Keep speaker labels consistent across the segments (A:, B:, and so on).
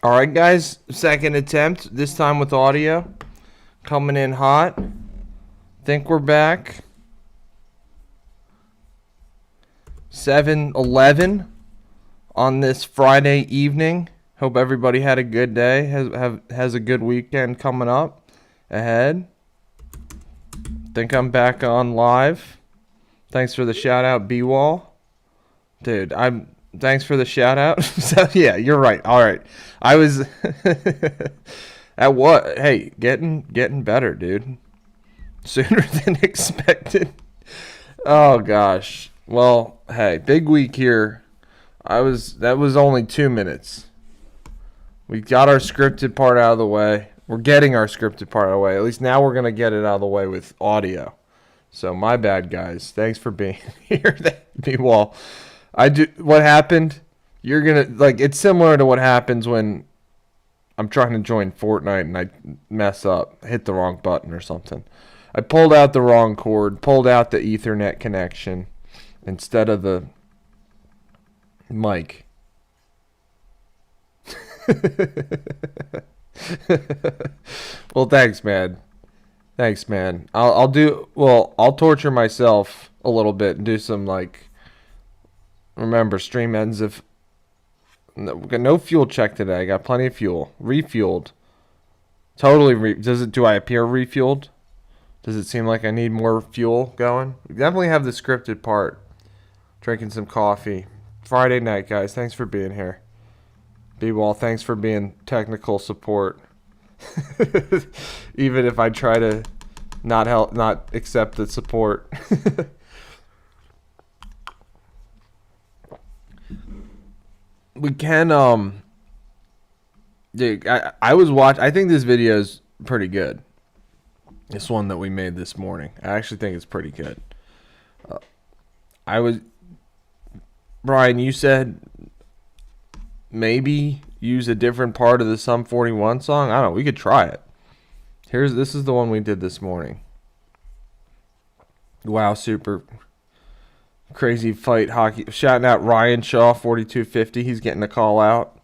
A: All right, guys. Second attempt. This time with audio. Coming in hot. Think we're back. 7-11 on this Friday evening. Hope everybody had a good day. Has a good weekend coming up ahead. Think I'm back on live. Thanks for the shout out, B-Wall. Dude, thanks for the shout out. So, yeah, you're right. All right. I was at what? Hey, getting better, dude. Sooner than expected. Oh gosh. Well, hey, big week here. That was only 2 minutes. We got our scripted part out of the way. We're getting our scripted part out of the way. At least now we're going to get it out of the way with audio. So my bad, guys. Thanks for being here. Well, what happened? You're going to it's similar to what happens when I'm trying to join Fortnite and I mess up, hit the wrong button or something. I pulled out the wrong cord, pulled out the Ethernet connection instead of the mic. Well, thanks, man. I'll torture myself a little bit and do some remember, stream ends if we got no fuel check today. I got plenty of fuel. Refueled. Totally do I appear refueled? Does it seem like I need more fuel going? We definitely have the scripted part. Drinking some coffee. Friday night, guys. Thanks for being here. B-Wall, thanks for being technical support. Even if I try to not accept the support. We can dude, I think this video is pretty good. This one that we made this morning. I actually think it's pretty good. Brian, you said maybe use a different part of the Sum 41 song. I don't know. We could try it. This is the one we did this morning. Wow, super crazy fight hockey. Shouting out Ryan Shaw 4250. He's getting a call out.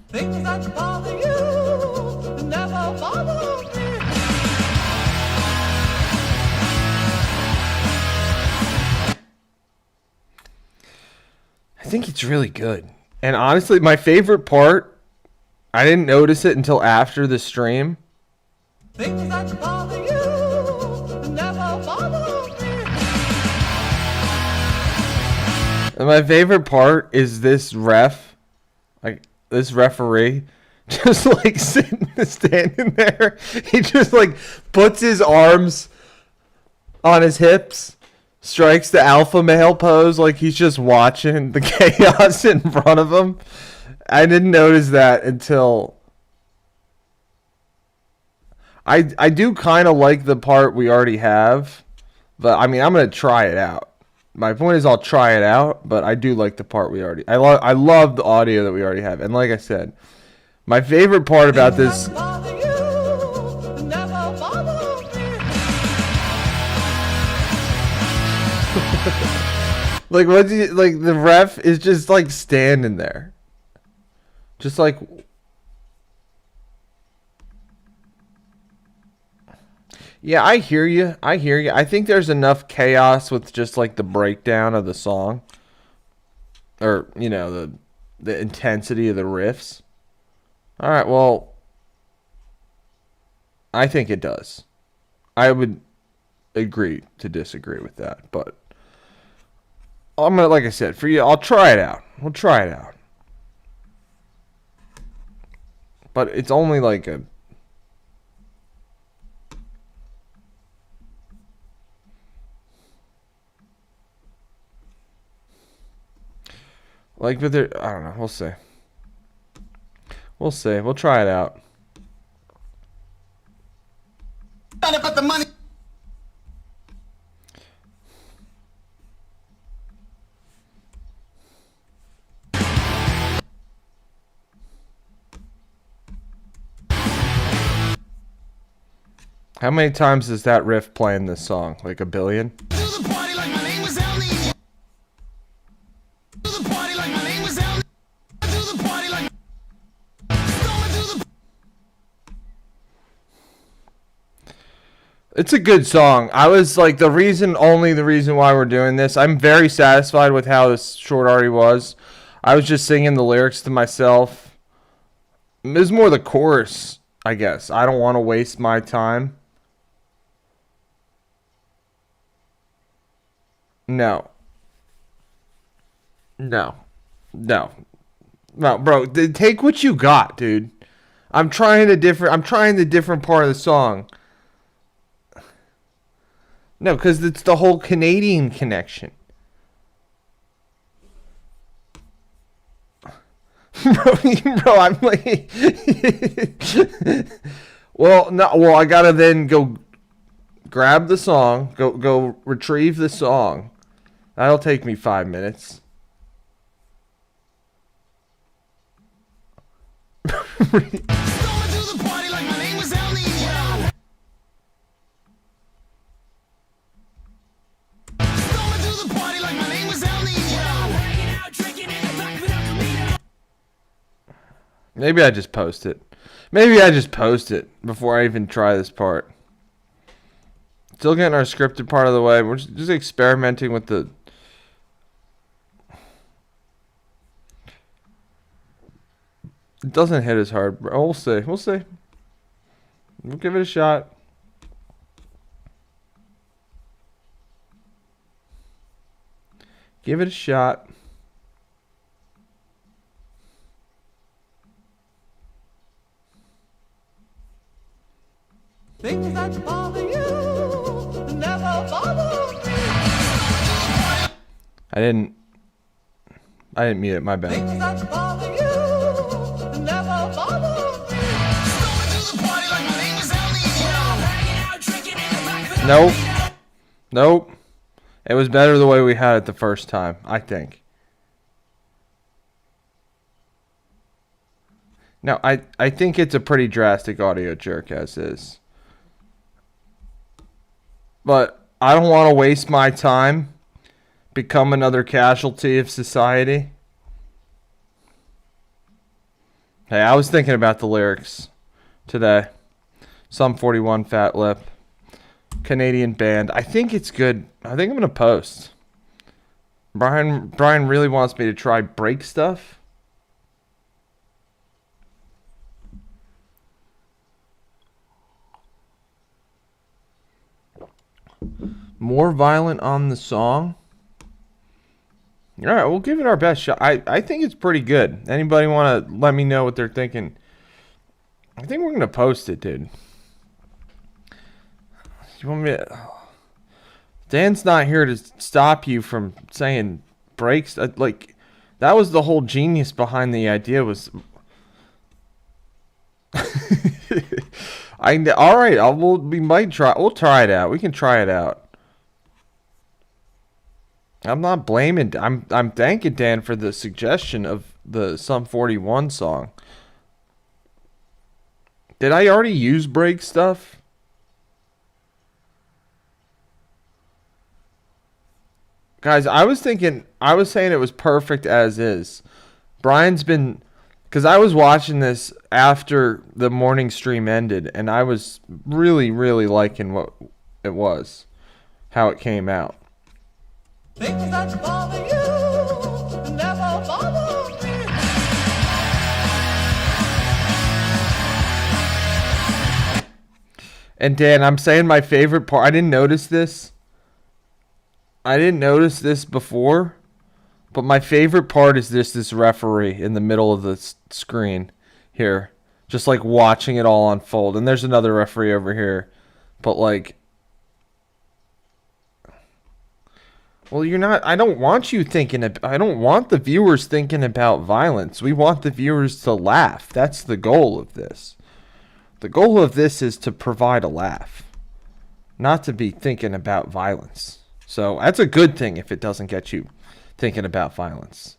A: Things that bother you never bother me. I think it's really good. And honestly, my favorite part, I didn't notice it until after the stream. Things that bother you never bother me. And my favorite part is this this referee just standing there. He just puts his arms on his hips, strikes the alpha male pose like he's just watching the chaos in front of him. I didn't notice that until I do kind of like the part we already have, but I mean, I'm going to try it out. My point is I'll try it out, but I do like the part we already... I love the audio that we already have. And like I said, my favorite part about this... the ref is just standing there. Just yeah, I hear you. I think there's enough chaos with just the breakdown of the song. Or, the intensity of the riffs. All right, well, I think it does. I would agree to disagree with that, but I'm gonna, like I said, for you, I'll try it out. We'll try it out. But it's only a... but there, I don't know. We'll see. We'll try it out.
B: Put the money.
A: How many times does that riff play in this song? Like a billion?
B: To the party like my name was El Nino. To the party like my name was El Nino. To the
A: It's a good song. I was like only the reason why we're doing this. I'm very satisfied with how this short already was. I was just singing the lyrics to myself. It was more the chorus, I guess. I don't want to waste my time. No. No. No. No, bro. Take what you got, dude. I'm trying the different part of the song. No, because it's the whole Canadian connection. bro, I'm like, well, no, well, I gotta then go grab the song, go retrieve the song. That'll take me 5 minutes. Maybe I just post it. Maybe I just post it before I even try this part. Still getting our scripted part of the way. We're just experimenting with the... It doesn't hit as hard. We'll see. We'll see. We'll give it a shot. Give it a shot.
C: Things that bother you never bother me.
A: I didn't mute it, my bad.
C: Things that bother you never bother me.
A: Nope. Nope. It was better the way we had it the first time, I think. No, I think it's a pretty drastic audio jerk as is. But I don't want to waste my time, become another casualty of society. Hey, I was thinking about the lyrics today. Sum 41, Fat Lip. Canadian band. I think it's good. I think I'm going to post. Brian really wants me to try break stuff. More violent on the song. All right, we'll give it our best shot. I think it's pretty good. Anybody want to let me know what they're thinking? I think we're going to post it, dude. You want me to... Dan's not here to stop you from saying breaks. Like, that was the whole genius behind the idea was... all right, we'll try it out. We can try it out. I'm not blaming. I'm thanking Dan for the suggestion of the Sum 41 song. Did I already use break stuff? Guys, I was saying it was perfect as is. Brian's been, because I was watching this after the morning stream ended, and I was really, really liking what it was, how it came out.
C: Things that bother you never bother me.
A: And Dan, I'm saying my favorite part. I didn't notice this before, but my favorite part is this referee in the middle of the screen here, just like watching it all unfold. And there's another referee over here, but like, well, you're not. I don't want the viewers thinking about violence. We want the viewers to laugh. That's the goal of this. The goal of this is to provide a laugh, not to be thinking about violence. So that's a good thing if it doesn't get you thinking about violence.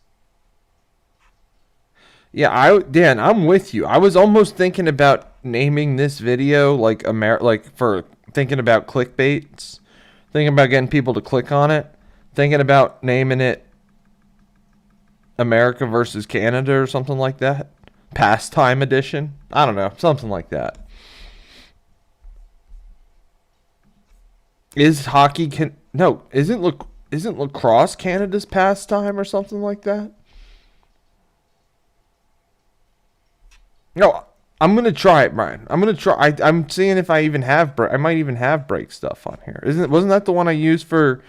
A: Yeah, Dan, I'm with you. I was almost thinking about naming this video like for thinking about clickbaits, thinking about getting people to click on it, thinking about naming it America versus Canada or something like that. Pastime edition. I don't know, something like that. Is hockey can no? Isn't lacrosse Canada's pastime or something like that? No, I'm gonna try it, Brian. I'm gonna try. I'm seeing if I even have break. I might even have break stuff on here. Wasn't that the one I used for?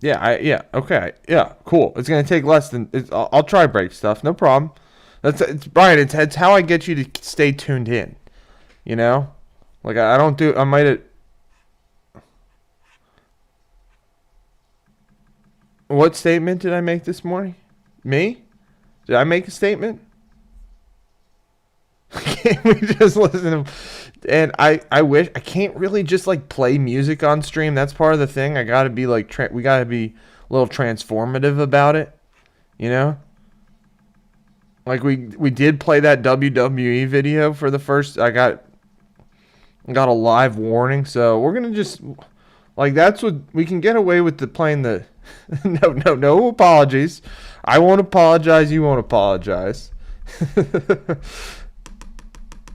A: Yeah. Okay. Yeah. Cool. It's gonna take less than. I'll try break stuff. No problem. It's Brian. It's how I get you to stay tuned in. You know, like I don't do. I might. What statement did I make this morning? Me? Did I make a statement? Can't we just listen to, and I wish I can't really just like play music on stream. That's part of the thing. I gotta be like we gotta be a little transformative about it, you know. Like we did play that WWE video for the first. I got a live warning, so we're gonna just like that's what we can get away with the playing the. No apologies. I won't apologize. You won't apologize.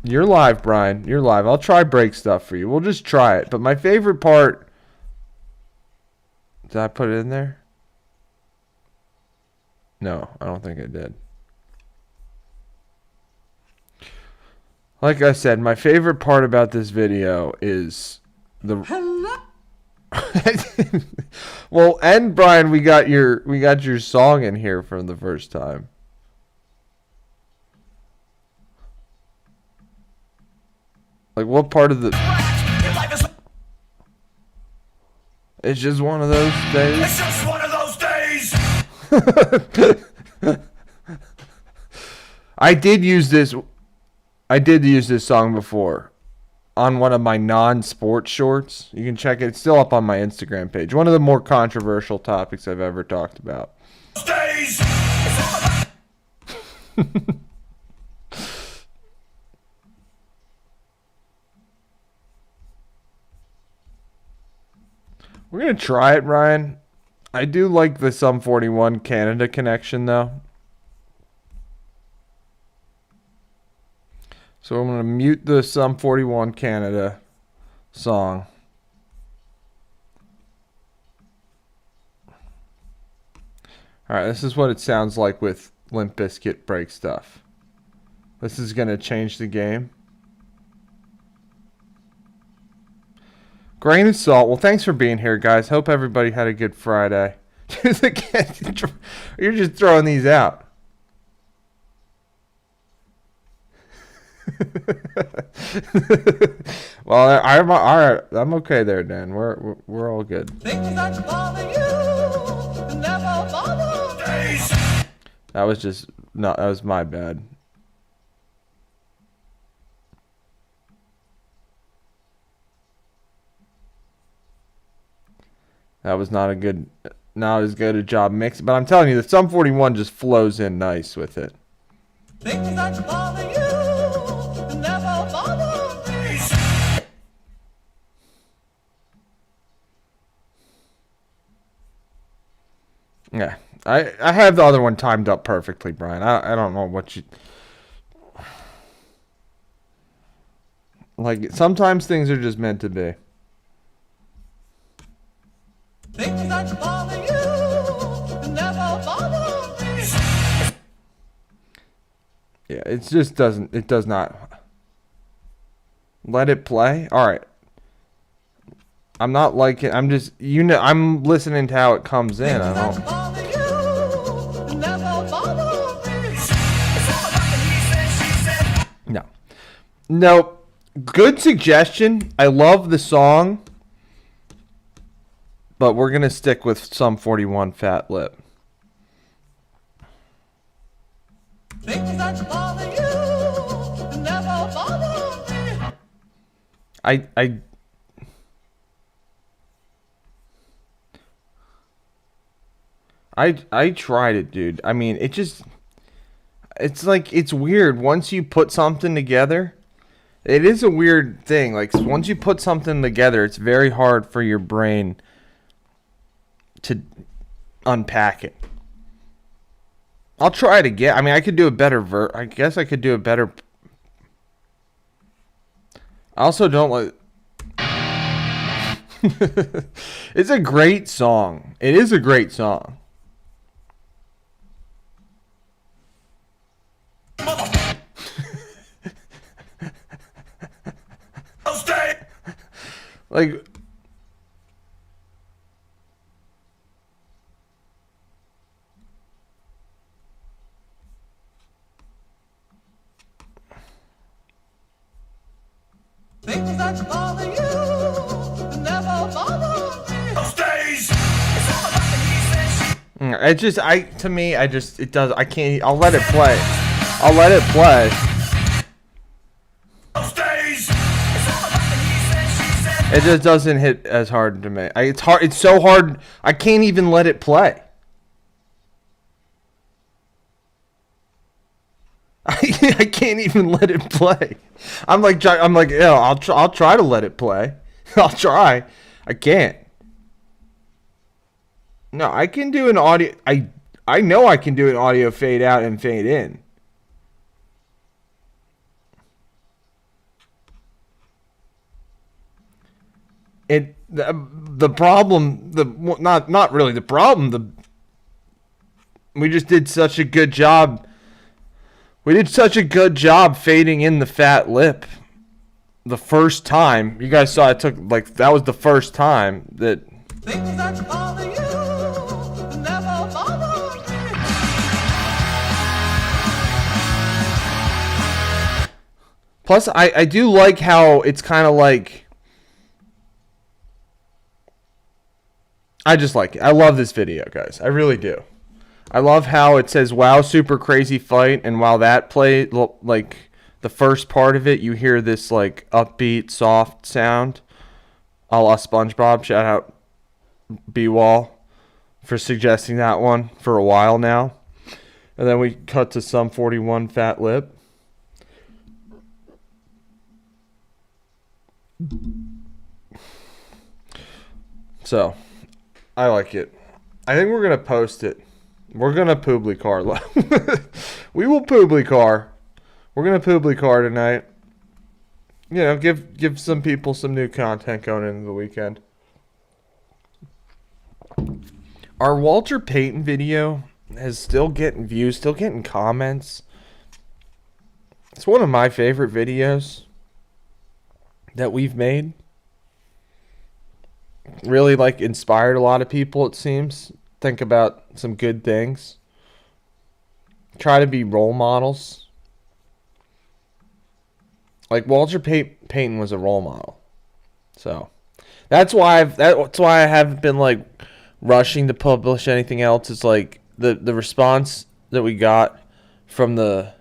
A: You're live, Brian. You're live. I'll try break stuff for you. We'll just try it. But my favorite part... Did I put it in there? No, I don't think I did. Like I said, my favorite part about this video is the...
C: Hello.
A: Well, and Brian, we got your song in here for the first time. Like, what part of the... It's just one of those days.
B: It's just one of those days.
A: I did use this song before on one of my non-sports shorts. You can check it. It's still up on my Instagram page. One of the more controversial topics I've ever talked about.
B: Days.
A: We're going to try it, Ryan. I do like the Sum 41 Canada connection, though. So I'm going to mute the Sum 41 Canada song. All right, this is what it sounds like with Limp Bizkit break stuff. This is going to change the game. Grain of salt. Well, thanks for being here, guys. Hope everybody had a good Friday. You're just throwing these out. Well, I'm okay there, Dan. We're all good.
C: Things that bother you never bother me.
A: That was my bad. That was not as good a job mixing. But I'm telling you, the Sum 41 just flows in nice with it.
C: Things that bother you never bother me.
A: Yeah. I have the other one timed up perfectly, Brian. I don't know what you... Like, sometimes things are just meant to be.
C: Things that bother you never bother me.
A: Yeah, it just doesn't... It does not... Let it play? Alright. I'm not liking... I'm just... I'm listening to how it comes in. I don't...
C: Bother you never bother me.
A: No. Nope. Good suggestion. I love the song. But we're going to stick with Sum 41 Fat Lip.
C: Things that bother you never bother me.
A: I tried it, dude. I mean, it's like, it's weird. Once you put something together, it is a weird thing. Like, once you put something together, it's very hard for your brain to unpack it. I'll try it again. I mean, I could do a better I guess I could do a better I also don't like. It's a great song. It is a great song.
B: Stay.
A: Like,
C: Things that bother you never bother me.
B: Stays.
A: it just, to me, it does, I can't, I'll let it play. I'll let it play.
B: Stays.
A: It just doesn't hit as hard to me. It's hard, it's so hard, I can't even let it play. I can't even let it play. I'm like, yeah, I'll try to let it play. I'll try. I can't. No, I can do an audio. I know I can do an audio fade out and fade in. The problem, not really the problem. We just did such a good job. We did such a good job fading in the fat lip the first time. You guys saw it took, like, that was the first time that.
C: Things that bother you never bother me.
A: Plus, I do like how it's kind of like. I just like it. I love this video, guys. I really do. I love how it says, wow, super crazy fight. And while that play, like, the first part of it, you hear this, like, upbeat, soft sound a la SpongeBob. Shout out B-Wall for suggesting that one for a while now. And then we cut to Sum 41 Fat Lip. So, I like it. I think we're going to post it. We're going to Publicar. We will Publicar. We're going to Publicar tonight. You know, give some people some new content going into the weekend. Our Walter Payton video is still getting views, still getting comments. It's one of my favorite videos that we've made. Really, like, inspired a lot of people, it seems. Think about some good things. Try to be role models. Like, Walter Payton was a role model. So, that's why I haven't been, like, rushing to publish anything else. It's like the response that we got from the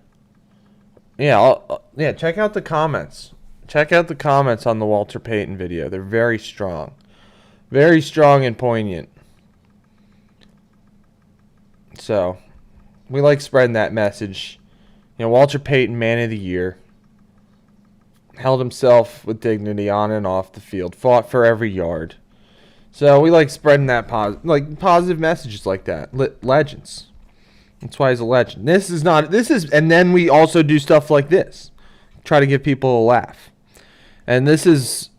A: check out the comments. Check out the comments on the Walter Payton video. They're very strong. Very strong and poignant. So, we like spreading that message. You know, Walter Payton, Man of the Year. Held himself with dignity on and off the field. Fought for every yard. So, we like spreading that positive messages like that. Legends. That's why he's a legend. And then we also do stuff like this. Try to give people a laugh. And this is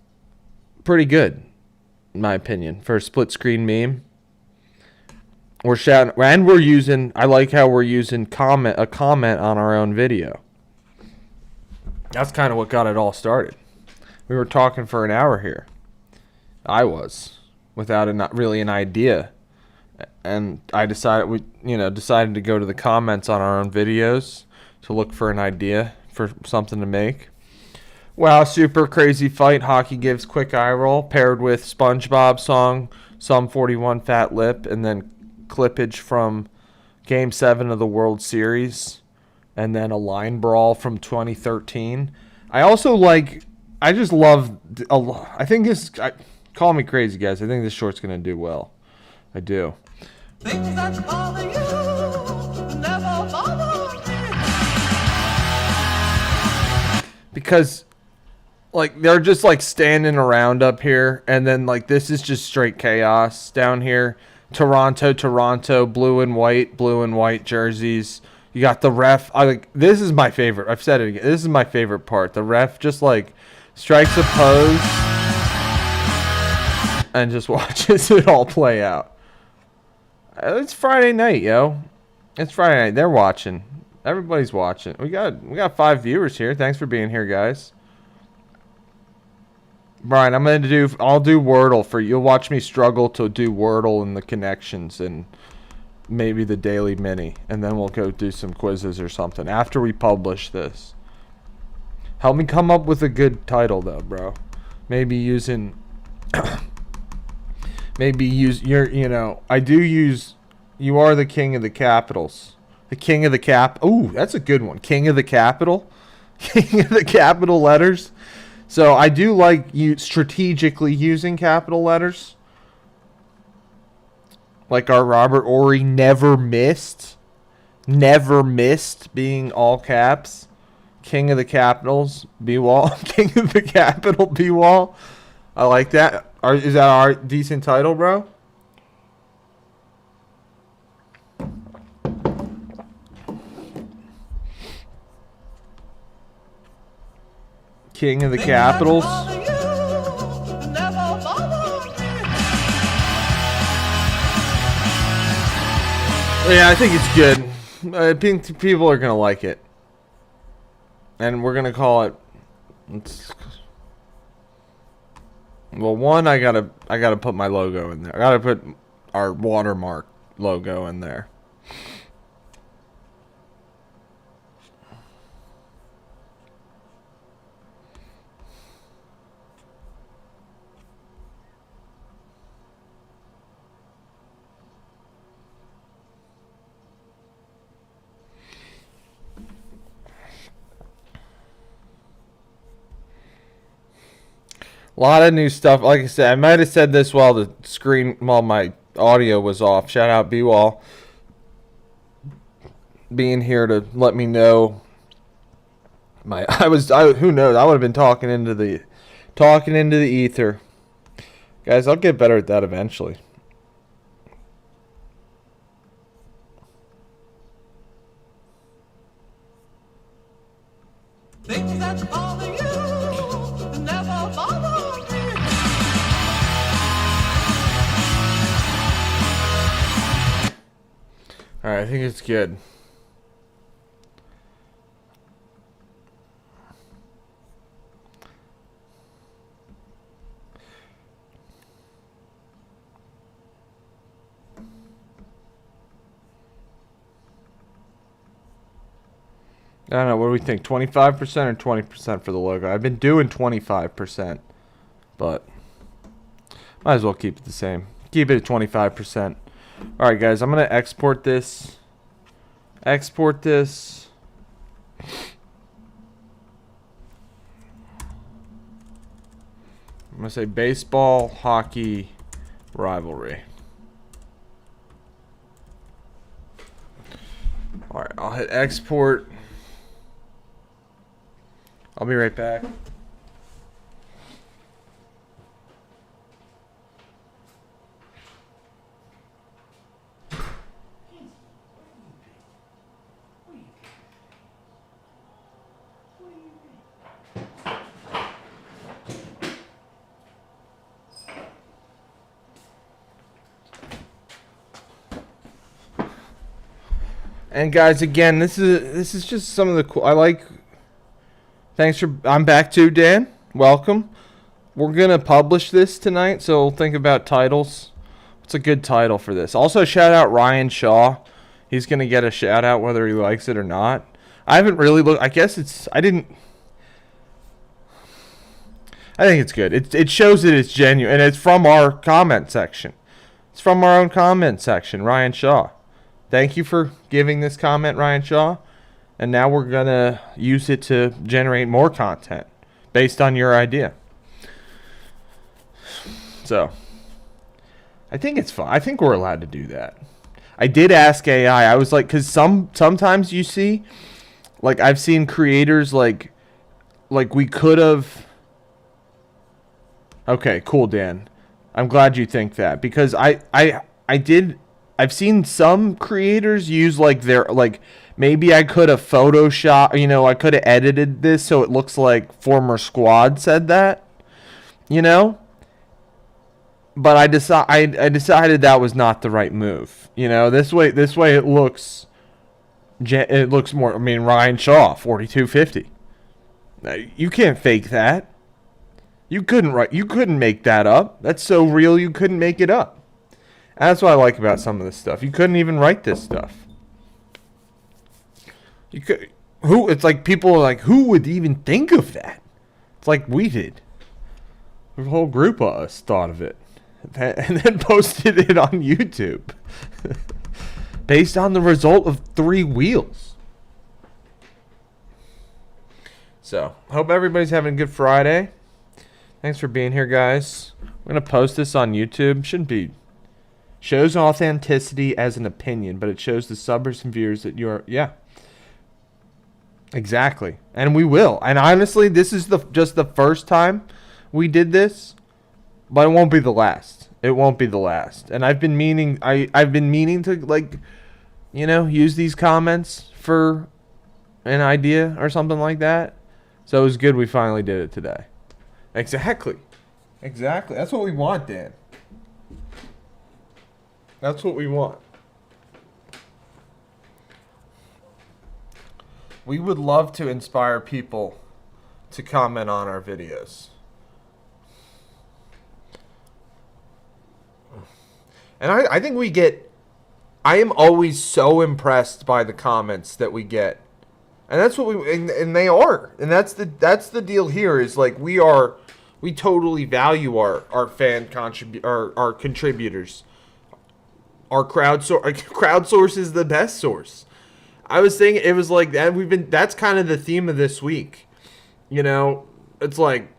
A: pretty good, in my opinion, for a split screen meme. We're shouting, and we're using. I like how we're using a comment on our own video. That's kind of what got it all started. We were talking for an hour here. I was, without not really an idea, and I decided to go to the comments on our own videos to look for an idea for something to make. Wow, super crazy fight. Hockey gives quick eye roll paired with SpongeBob song, Sum 41 Fat Lip, and then clippage from Game 7 of the World Series, and then a line brawl from 2013. I just love, I think call me crazy, guys. I think this short's going to do well. I do.
C: Things that bother you never bother me.
A: Because, like, they're just, like, standing around up here, and then, like, this is just straight chaos down here. Toronto, blue and white jerseys. You got the ref. This is my favorite. I've said it again. This is my favorite part. The ref just, like, strikes a pose, and just watches it all play out. It's Friday night, yo. It's Friday night. They're watching. Everybody's watching. We got 5 viewers here. Thanks for being here, guys. Brian, I'll do Wordle for you. You'll watch me struggle to do Wordle and the connections and maybe the daily mini, and then we'll go do some quizzes or something after we publish this. Help me come up with a good title though, bro. Maybe using maybe use your, I do use You Are the King of the Capitals. The King of the Cap. Ooh, that's a good one. King of the Capital. King of the capital letters. So I do like you strategically using capital letters. Like our Robert Ory never missed being all caps. King of the Capitals, B-Wall. King of the Capital, B-Wall. I like that. Is that our decent title, bro? King of the Capitals. Yeah, I think it's good. I think people are gonna like it, and we're gonna call it. Well, one, I gotta put my logo in there. I gotta put our watermark logo in there. A lot of new stuff. Like I said, I might have said this while my audio was off. Shout out B-Wall being here to let me know. Who knows? I would have been talking into the ether. Guys, I'll get better at that eventually.
C: Things that bother you never bother me.
A: Alright, I think it's good. I don't know, what do we think? 25% or 20% for the logo? I've been doing 25%, but might as well keep it the same. Keep it at 25%. Alright, guys, I'm going to export this. I'm going to say baseball, hockey, rivalry. Alright, I'll hit export. I'll be right back. And guys, again, this is just some of the cool. I'm back too, Dan. Welcome. We're gonna publish this tonight, so think about titles. What's a good title for this? Also, shout out Ryan Shaw. He's gonna get a shout out whether he likes it or not. I haven't really looked. I guess I think it's good. It shows that it's genuine, and it's from our comment section. It's from our own comment section, Ryan Shaw. Thank you for giving this comment, Ryan Shaw. And now we're going to use it to generate more content based on your idea. So, I think it's fine. I think we're allowed to do that. I did ask AI. I was like, because sometimes you see, like I've seen creators like we could have. Okay, cool, Dan. I'm glad you think that, because I I've seen some creators use like their like maybe I could have Photoshop, I could have edited this so it looks like former squad said that, you know? But I decided that was not the right move. This way it looks more. I mean, Ryan Shaw 4250. You can't fake that. You couldn't make that up. That's so real you couldn't make it up. And that's what I like about some of this stuff. You couldn't even write this stuff. It's like people are like, who would even think of that? It's like we did. A whole group of us thought of it. And then posted it on YouTube. Based on the result of 3 wheels. So, hope everybody's having a good Friday. Thanks for being here, guys. We're going to post this on YouTube. Shouldn't be. Shows authenticity as an opinion, but it shows the subbers and viewers that you're. Yeah. Exactly. And we will. And honestly, this is just the first time we did this. But it won't be the last. It won't be the last. And I've been meaning to use these comments for an idea or something like that. So it was good we finally did it today. Exactly. That's what we want, Dan. That's what we want. We would love to inspire people to comment on our videos. And I think I am always so impressed by the comments that we get. And that's what and they are. And that's the deal here is like we totally value our fan our contributors. Our crowdsource is the best source. I was saying it was like that that's kind of the theme of this week. It's like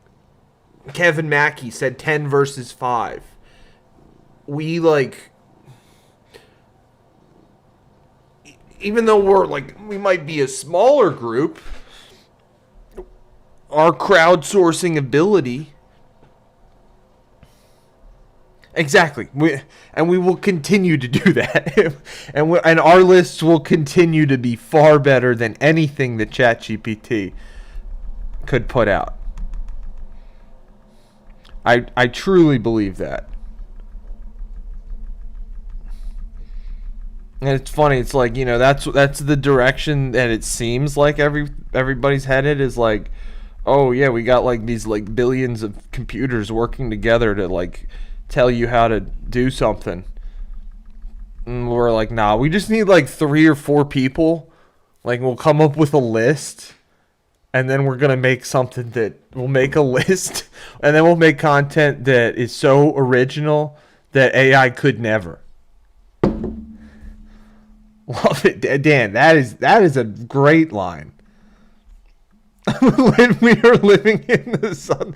A: Kevin Mackey said 10 versus 5. We even though we might be a smaller group, our crowdsourcing ability. Exactly. We will continue to do that. and our lists will continue to be far better than anything that ChatGPT could put out. I truly believe that. And it's funny. It's like, that's the direction that it seems like everybody's headed is like, oh yeah, we got like these like billions of computers working together to like tell you how to do something. And we're like, nah, we just need like 3 or 4 people. Like we'll come up with a list and then we're going to make something that we'll make a list and then we'll make content that is so original that AI could never. Love it, Dan. That is a great line. When we are living in the sun,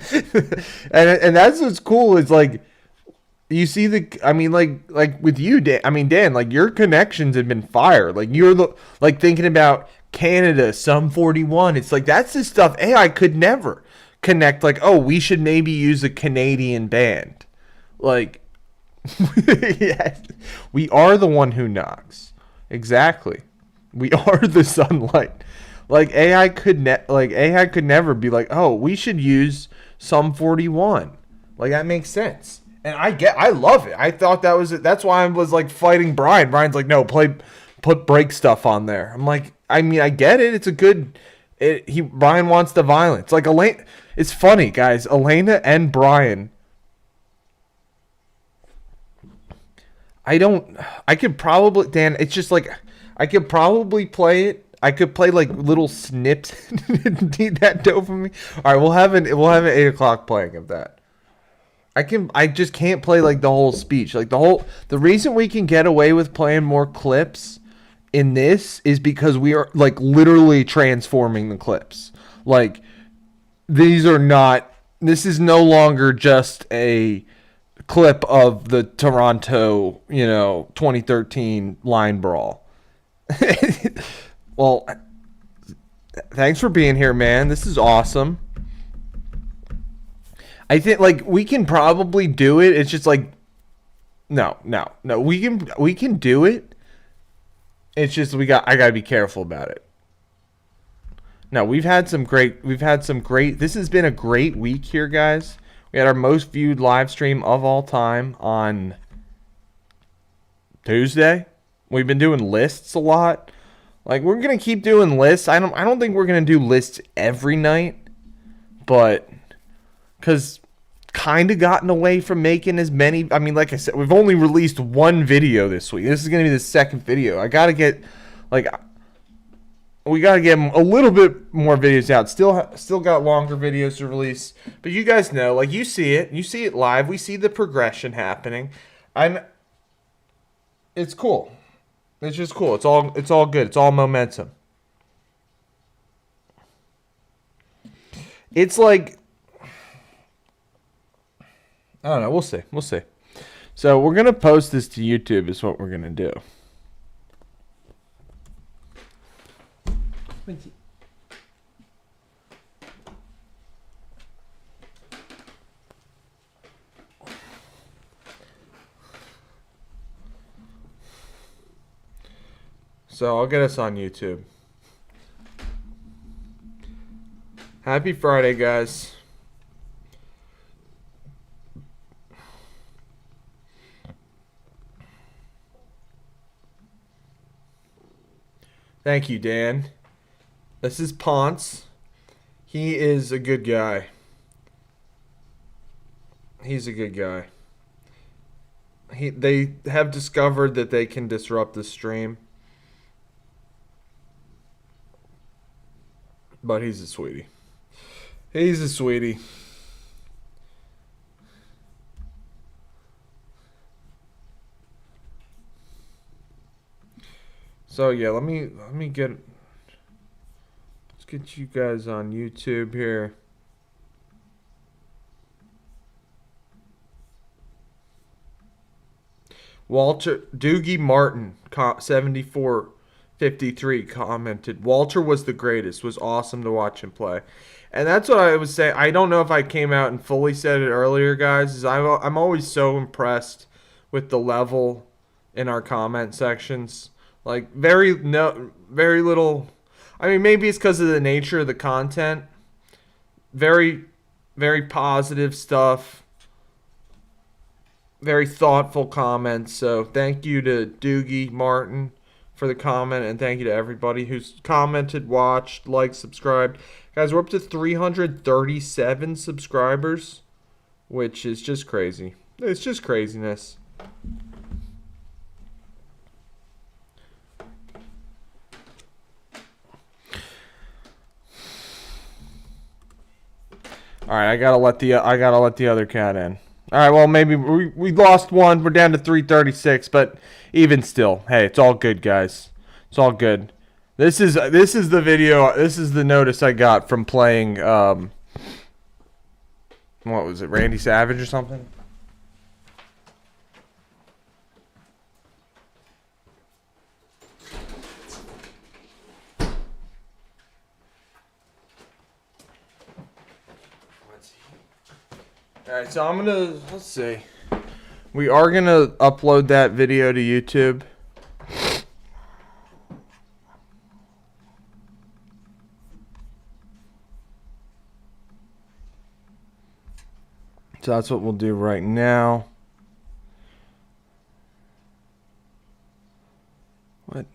A: and that's what's cool is like you see like with you, Dan. I mean, Dan, like your connections have been fire. Like you're thinking about Canada, Sum 41. It's like that's the stuff AI could never connect. Like, oh, we should maybe use a Canadian band. Like, yes, we are the one who knocks. Exactly. We are the sunlight. Like AI could never be like, "Oh, we should use Sum 41." Like that makes sense. And I love it. I thought that's why I was like fighting Brian. Brian's like, "No, put break stuff on there." I'm like, I mean, I get it. It's a good Brian wants the violence. Like Elaine, it's funny, guys. Elena and Brian I could probably, Dan, it's just like, I could probably play it. I could play like little snips. Need that dopamine. All right, we'll have an 8 o'clock playing of that. I just can't play like the whole speech. Like the reason we can get away with playing more clips in this is because we are like literally transforming the clips. Like this is no longer just a clip of the Toronto, 2013 line brawl. Well, thanks for being here, man. This is awesome. I think like we can probably do it. It's just like No. We can do it. It's just I gotta be careful about it. No, we've had some great. This has been a great week here, guys. We had our most viewed live stream of all time on Tuesday. We've been doing lists a lot. Like, we're gonna keep doing lists. I don't think we're gonna do lists every night, but because kind of gotten away from making as many. I mean, like I said, we've only released one video this week. This is gonna be the second video. I gotta get we gotta get a little bit more videos out. Still got longer videos to release, but you guys know, like, you see it live. We see the progression happening, and it's cool. It's just cool. It's all good. It's all momentum. It's like, I don't know. We'll see. So we're gonna post this to YouTube. Is what we're gonna do. So I'll get us on YouTube. Happy Friday, guys. Thank you, Dan. This is Ponce. He is a good guy. He's a good guy. They have discovered that they can disrupt the stream. But he's a sweetie. He's a sweetie. So yeah, let me get, let's get you guys on YouTube here. Walter Doogie Martin 7453 commented, Walter was the greatest. Was awesome to watch him play. And that's what I was saying. I don't know if I came out and fully said it earlier, guys. Is I'm always so impressed with the level in our comment sections. Like, very little. I mean, maybe it's because of the nature of the content. Very, very positive stuff. Very thoughtful comments. So thank you to Doogie Martin for the comment, and thank you to everybody who's commented, watched, liked, subscribed. Guys, we're up to 337 subscribers, which is just crazy. It's just craziness. All right, I gotta let the other cat in. All right, well, maybe we lost one. We're down to 336, but even still, hey, it's all good, guys. It's all good. This is the video. This is the notice I got from playing. What was it, Randy Savage or something? Alright, so let's see. We are gonna upload that video to YouTube. So that's what we'll do right now. What?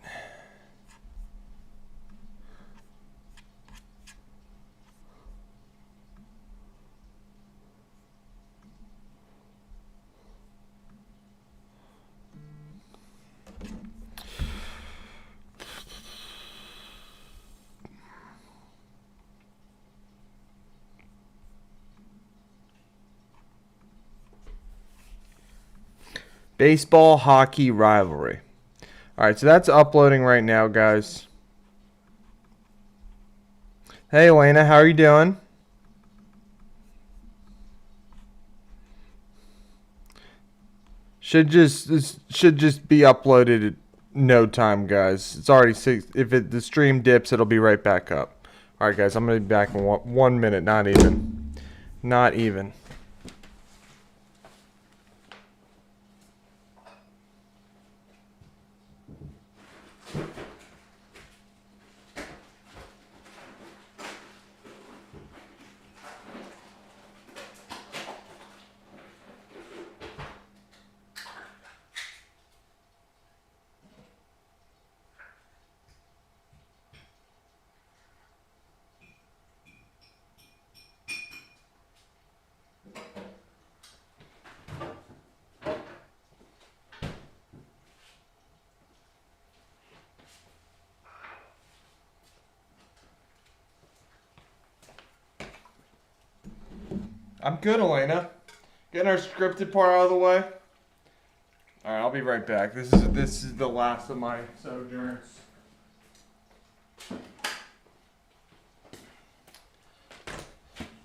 A: Baseball hockey rivalry. All right, so that's uploading right now, guys. Hey, Elena, how are you doing? Should just be uploaded at no time, guys. It's already 6. If the stream dips, it'll be right back up. All right, guys, I'm gonna be back in 1 minute. Not even. I'm good, Elena. Getting our scripted part out of the way. All right, I'll be right back. This is the last of my sojourns.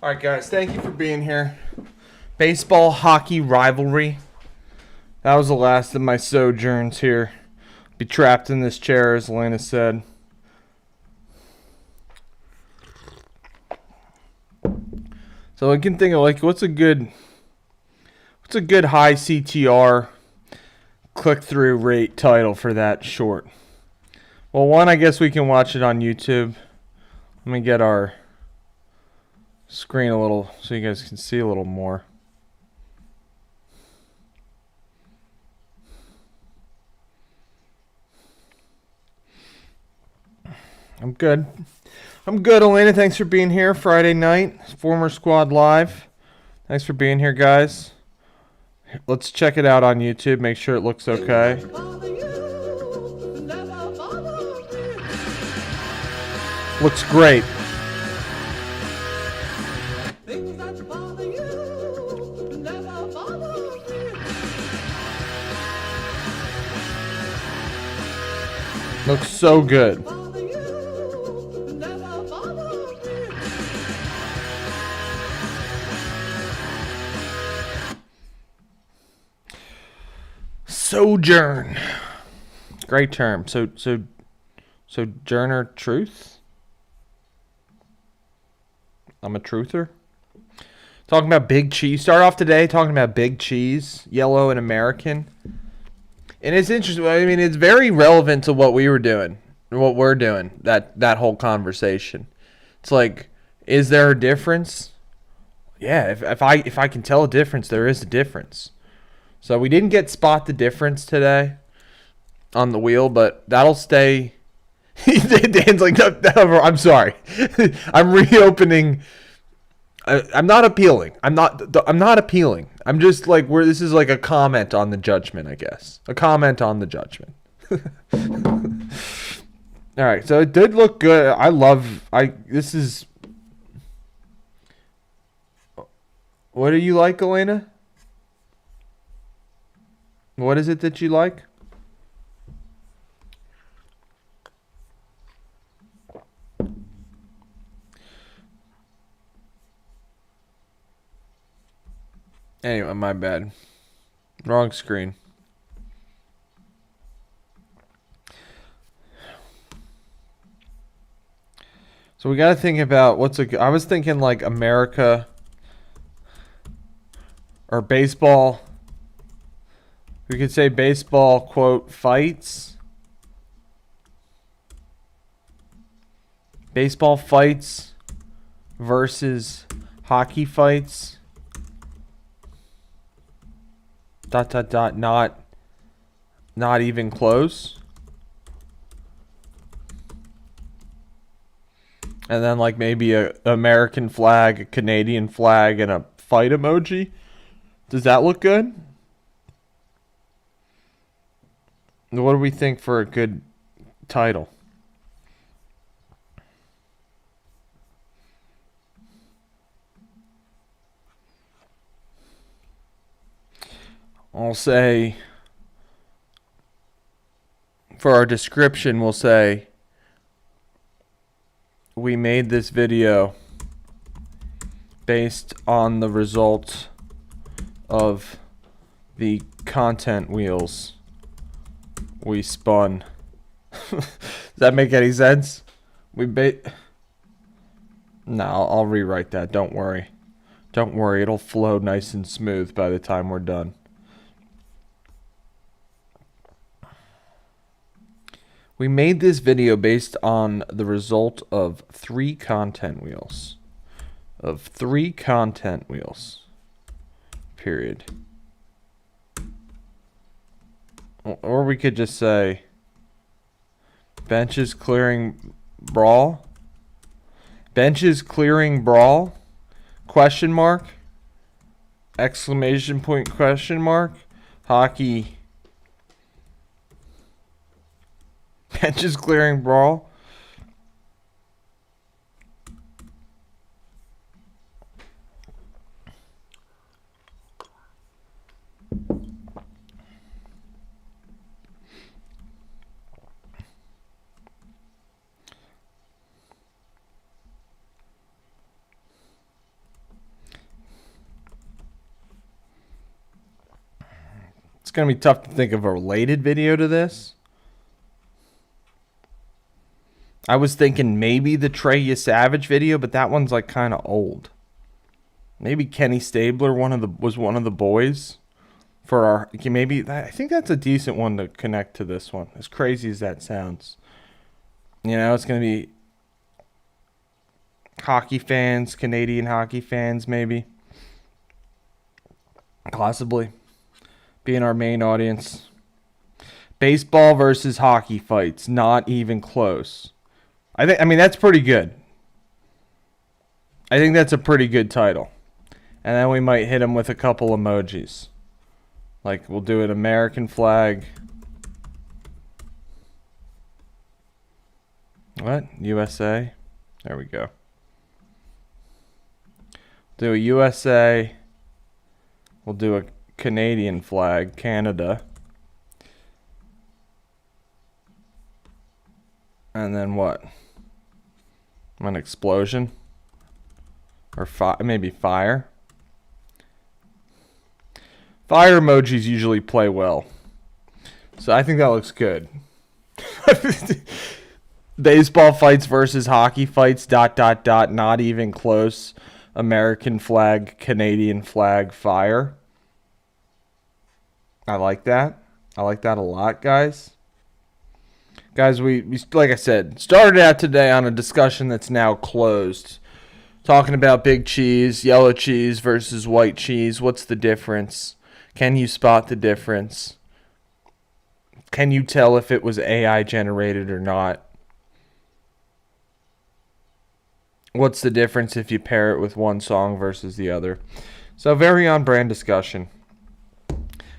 A: All right, guys. Thank you for being here. Baseball hockey rivalry. That was the last of my sojourns here. Be trapped in this chair, as Elena said. So I can think of like what's a good high CTR click-through rate title for that short. Well, one, I guess we can watch it on YouTube. Let me get our screen a little so you guys can see a little more. I'm good. Elena. Thanks for being here Friday night. Former Squad Live. Thanks for being here, guys. Let's check it out on YouTube. Make sure it looks okay.
C: Bother you, never bother me.
A: Looks great.
C: Things that bother you, never bother me.
A: Looks so good.
C: Bother you, never bother me.
A: Sojourn. Great term. Sojourner truth? I'm a truther. Talking about big cheese. Start off today talking about big cheese, yellow and American. And it's interesting. I mean, it's very relevant to what we were doing, what we're doing, that whole conversation. It's like, is there a difference? Yeah, if I can tell a difference, there is a difference. So we didn't get spot the difference today on the wheel, but that'll stay. Dan's like, no, I'm sorry. I'm reopening. I'm not appealing. I'm not appealing. I'm just like this is like a comment on the judgment, I guess. A comment on the judgment. All right, so it did look good. This is. What do you like, Elena? What is it that you like? Anyway, my bad. Wrong screen. So we got to think about I was thinking like America or baseball. We could say baseball, quote, fights. Baseball fights versus hockey fights. ... Not even close. And then like maybe a American flag, a Canadian flag, and a fight emoji. Does that look good? What do we think for a good title? I'll say, for our description, we'll say, we made this video based on the results of the content wheels we spun. Does that make any sense? No, I'll rewrite that. Don't worry. Don't worry. It'll flow nice and smooth by the time we're done. We made this video based on the result of 3 content wheels. Period. Or we could just say benches clearing brawl. Benches clearing brawl? Question mark? Exclamation point question mark? Hockey. Benches clearing brawl. gonna be tough to think of a related video to this. I was thinking maybe the Trey Savage video, but that one's like kind of old. Maybe Kenny Stabler, was one of the boys for our. Maybe I think that's a decent one to connect to this one. As crazy as that sounds, it's gonna be hockey fans, Canadian hockey fans, maybe, possibly being our main audience. Baseball versus hockey fights, not even close. I mean that's pretty good. I think that's a pretty good title. And then we might hit them with a couple emojis. Like we'll do an American flag. What? USA? There we go. Do a USA. We'll do a Canadian flag, Canada. And then what? An explosion? Or maybe fire? Fire emojis usually play well. So I think that looks good. Baseball fights versus hockey fights, ... not even close. American flag, Canadian flag, fire. I like that. I like that a lot, guys. Guys, we like I said, started out today on a discussion that's now closed. Talking about big cheese, yellow cheese versus white cheese. What's the difference? Can you spot the difference? Can you tell if it was AI generated or not? What's the difference if you pair it with one song versus the other? So very on brand discussion.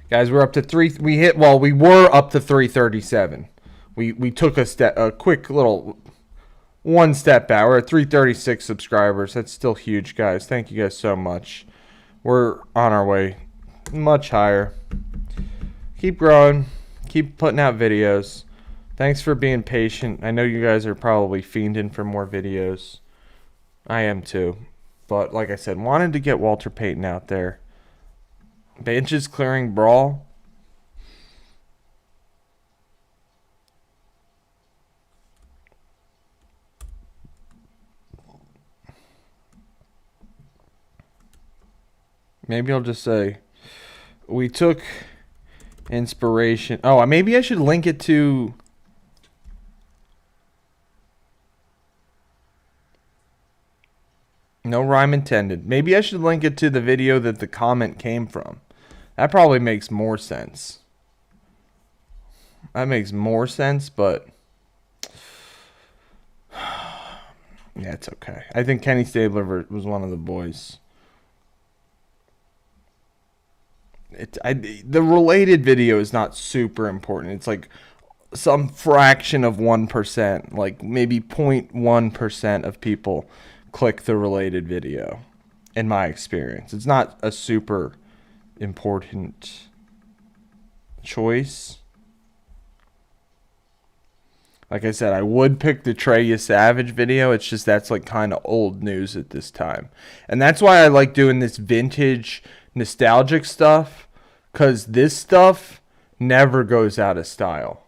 A: Guys, we're up to we were up to 337. We took a quick little one step back. We're at 336 subscribers. That's still huge, guys. Thank you guys so much. We're on our way much higher. Keep growing. Keep putting out videos. Thanks for being patient. I know you guys are probably fiending for more videos. I am too. But like I said, wanted to get Walter Payton out there. Benches clearing brawl. Maybe I'll just say, we took inspiration. Oh, maybe I should link it to... No rhyme intended. Maybe I should link it to the video that the comment came from. That probably makes more sense. That makes more sense, but... yeah, it's okay. I think Kenny Stabler was one of the boys. The related video is not super important. It's like some fraction of 1%, like maybe 0.1% of people click the related video, in my experience. It's not a super important choice. Like I said, I would pick the Trey Savage video. It's just that's like kind of old news at this time. And that's why I like doing this vintage nostalgic stuff, because this stuff never goes out of style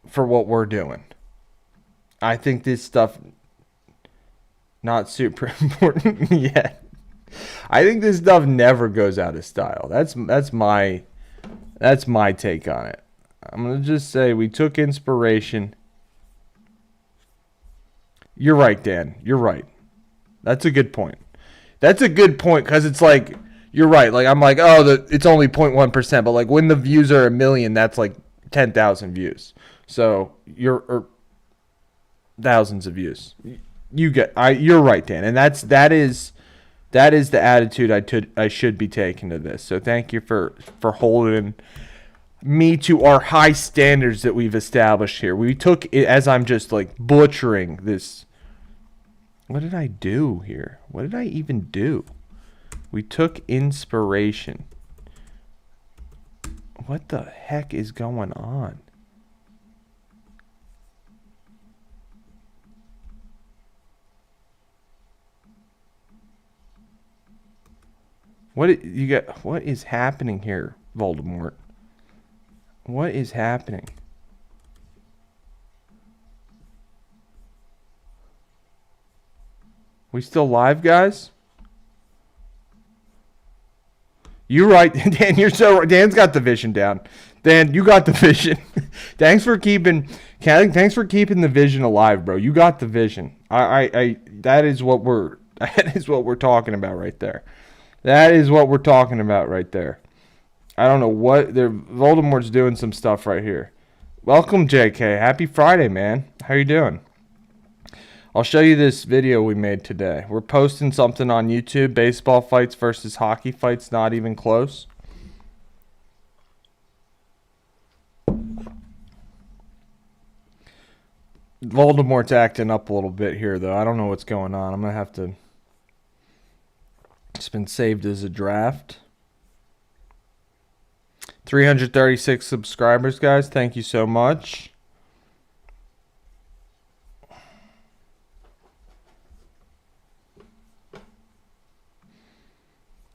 A: for what we're doing. I think this stuff not super important yet. I think this stuff never goes out of style. That's my take on it. I'm going to just say we took inspiration. You're right, Dan. You're right. That's a good point. That's a good point, because it's like, you're right. Like, I'm like, it's only 0.1%. But, like, when the views are 1 million, that's like 10,000 views. So, or thousands of views. You're right, Dan. And that is the attitude I should be taking to this. So, thank you for holding me to our high standards that we've established here. We took it, as I'm just like butchering this. What did I do here? What did I even do? We took inspiration. What the heck is going on? You got? What is happening here, Voldemort? What is happening? We still live, guys? You're right, Dan. You're so right. Dan's got the vision down. Dan, you got the vision. Thanks for keeping the vision alive, bro. You got the vision. That is what we're talking about right there. That is what we're talking about right there. I don't know what Voldemort's doing some stuff right here. Welcome, JK. Happy Friday, man. How you doing? I'll show you this video we made today. We're posting something on YouTube. Baseball fights versus hockey fights, not even close. Voldemort's acting up a little bit here, though. I don't know what's going on. I'm going to have to... It's been saved as a draft. 336 subscribers, guys. Thank you so much.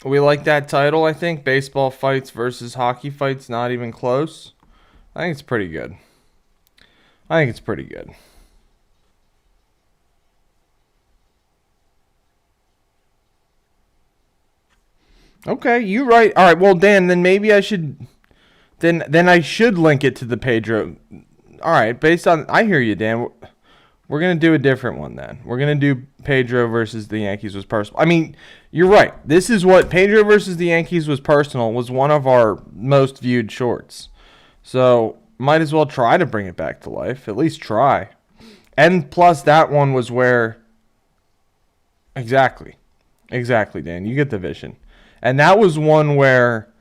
A: We like that title, I think. Baseball fights versus hockey fights, not even close. I think it's pretty good. Okay, you're right. All right, well, Dan, then maybe I should... Then I should link it to the Pedro. All right, based on... I hear you, Dan. We're going to do a different one then. We're going to do Pedro versus the Yankees was personal. I mean, you're right. This is what Pedro versus the Yankees was personal was one of our most viewed shorts. So might as well try to bring it back to life. At least try. And plus that one was where... Exactly, Dan. You get the vision. And that was one where...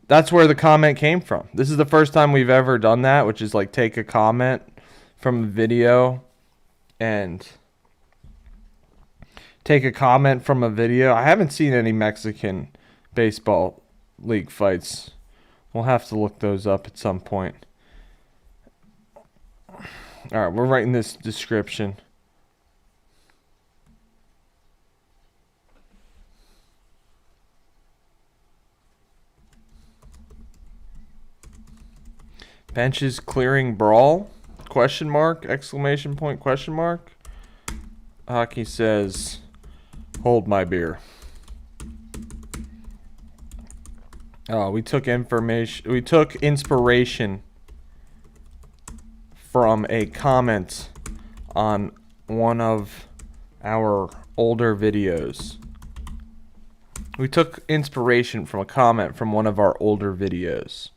A: That's where the comment came from. This is the first time we've ever done that, which is like take a comment from a video and take a comment from a video. I haven't seen any Mexican baseball league fights. We'll have to look those up at some point. All right, we're writing this description. Benches clearing brawl? Question mark? Exclamation point? Question mark? Hockey says, hold my beer. Oh, we took inspiration from a comment on one of our older videos. We took inspiration from a comment from one of our older videos.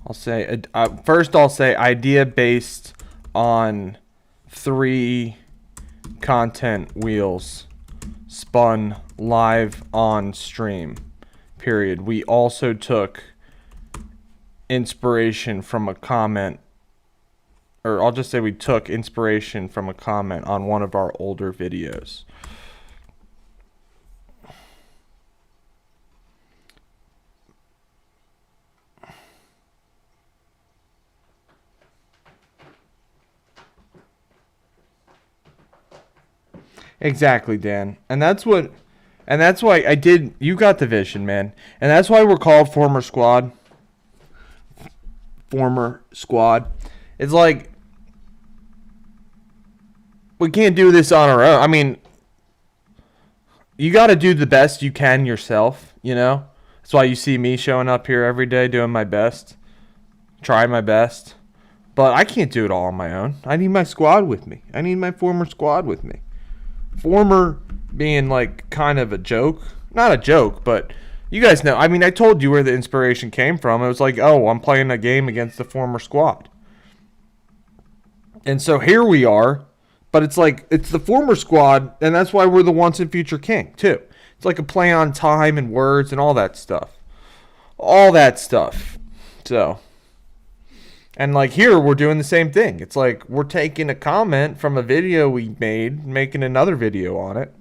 A: I'll say idea based on 3 content wheels spun live on stream. Period. We also took inspiration from a comment, or I'll just say we took inspiration from a comment on one of our older videos. Exactly, Dan. And that's why you got the vision, man. And that's why we're called Former Squad. It's like, we can't do this on our own. I mean, you got to do the best you can yourself, you know? That's why you see me showing up here every day doing my best. Trying my best. But I can't do it all on my own. I need my squad with me. I need my former squad with me. Former being like kind of a joke. Not a joke, but you guys know. I mean, I told you where the inspiration came from. It was like, oh, I'm playing a game against the former squad. And so here we are. But it's like, it's the former squad, and that's why we're the once and future king, too. It's like a play on time and words and all that stuff. So, and like here, we're doing the same thing. It's like we're taking a comment from a video we made, making another video on it.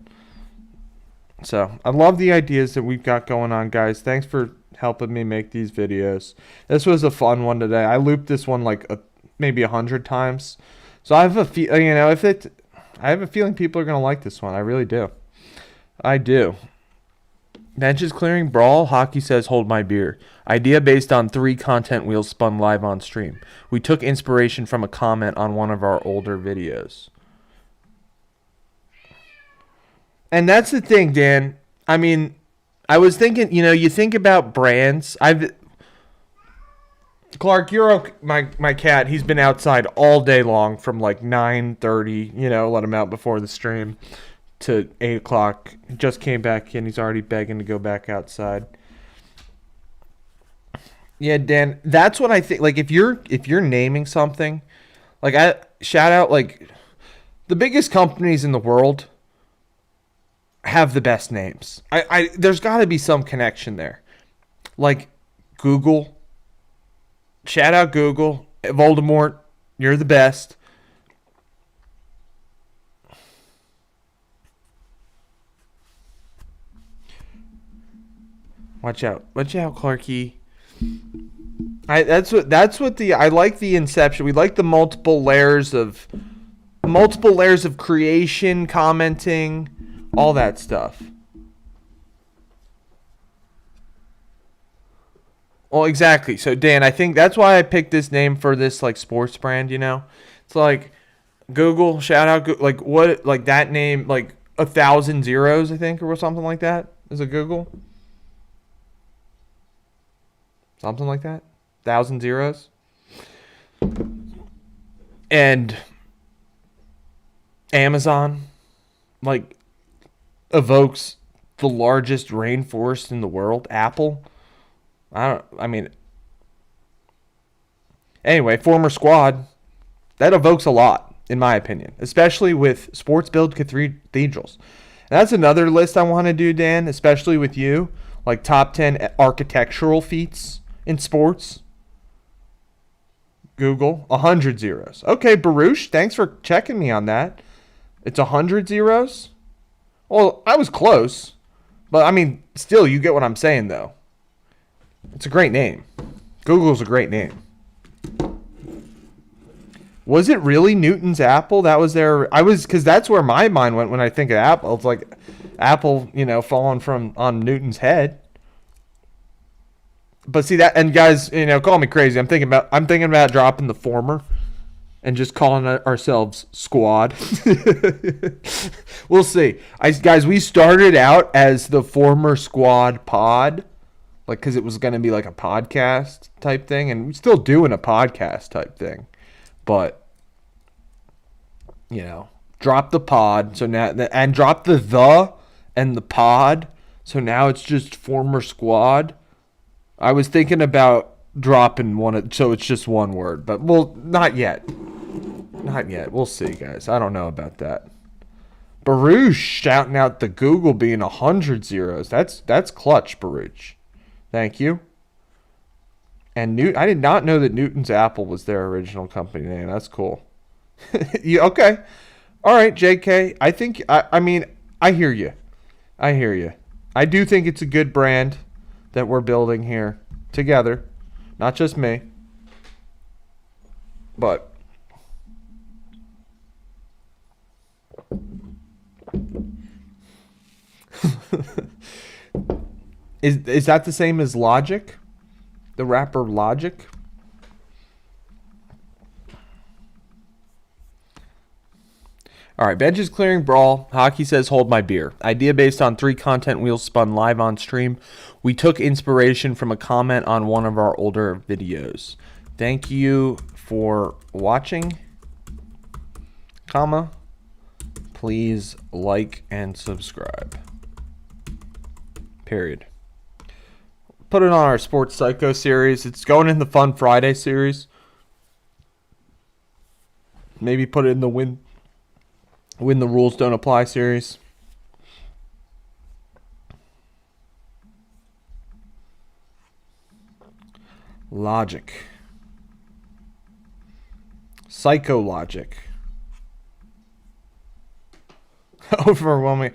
A: So, I love the ideas that we've got going on, guys. Thanks for helping me make these videos. This was a fun one today. I looped this one like maybe 100 times. So I have I have a feeling people are going to like this one. I really do. I do. Benches clearing brawl. Hockey says hold my beer. Idea based on 3 content wheels spun live on stream. We took inspiration from a comment on one of our older videos. And that's the thing, Dan. I mean, I was thinking, you think about brands. Clark, you're okay. My cat, he's been outside all day long from like 9:30, let him out before the stream, to 8 o'clock. He just came back in. He's already begging to go back outside. Yeah, Dan, that's what I think. Like, if you're naming something, like, I shout out, like, the biggest companies in the world have the best names. There's got to be some connection there. Like, Google. Shout out Google. Voldemort, you're the best. Watch out, Clarky. I like the inception. We like the multiple layers of creation, commenting, all that stuff. Well, exactly. So Dan, I think that's why I picked this name for this like sports brand. It's like Google. Shout out, like what, like that name, like 1,000 zeros, I think, or something like that. Is it Google? Something like that. 1,000 zeros. And Amazon, like, evokes the largest rainforest in the world. Apple. Anyway, former squad. That evokes a lot, in my opinion. Especially with sports build cathedrals. And that's another list I want to do, Dan. Especially with you. Like, top 10 architectural feats in sports. Google, 100 zeros. Okay, Baruch, thanks for checking me on that. It's 100 zeros? Well, I was close. But, I mean, still, you get what I'm saying, though. It's a great name. Google's a great name. Was it really Newton's Apple? That was because that's where my mind went when I think of Apple. It's like Apple, falling on Newton's head. But see that, and guys, call me crazy. I'm thinking about dropping the former and just calling ourselves Squad. We'll see. Guys, we started out as the Former Squad Pod, like, because it was going to be like a podcast type thing, and we're still doing a podcast type thing. But, drop the pod, so now, and drop the and the pod, so now it's just Former Squad. I was thinking about dropping one, so it's just one word, but not yet. Not yet. We'll see, guys. I don't know about that. Baruch shouting out the Google being 100 zeros. That's clutch, Baruch. Thank you. And I did not know that Newton's Apple was their original company name. That's cool. Okay. All right, JK. I think, I hear you. I do think it's a good brand that we're building here together. Not just me. But is that the same as Logic? The rapper Logic? All right, benches clearing brawl. Hockey says hold my beer. Idea based on 3 content wheels spun live on stream. We took inspiration from a comment on one of our older videos. Thank you for watching, please like and subscribe. Period. Put it on our Sports Psycho series. It's going in the Fun Friday series. Maybe put it in the Win the Rules Don't Apply series. Logic. Psychologic. Overwhelming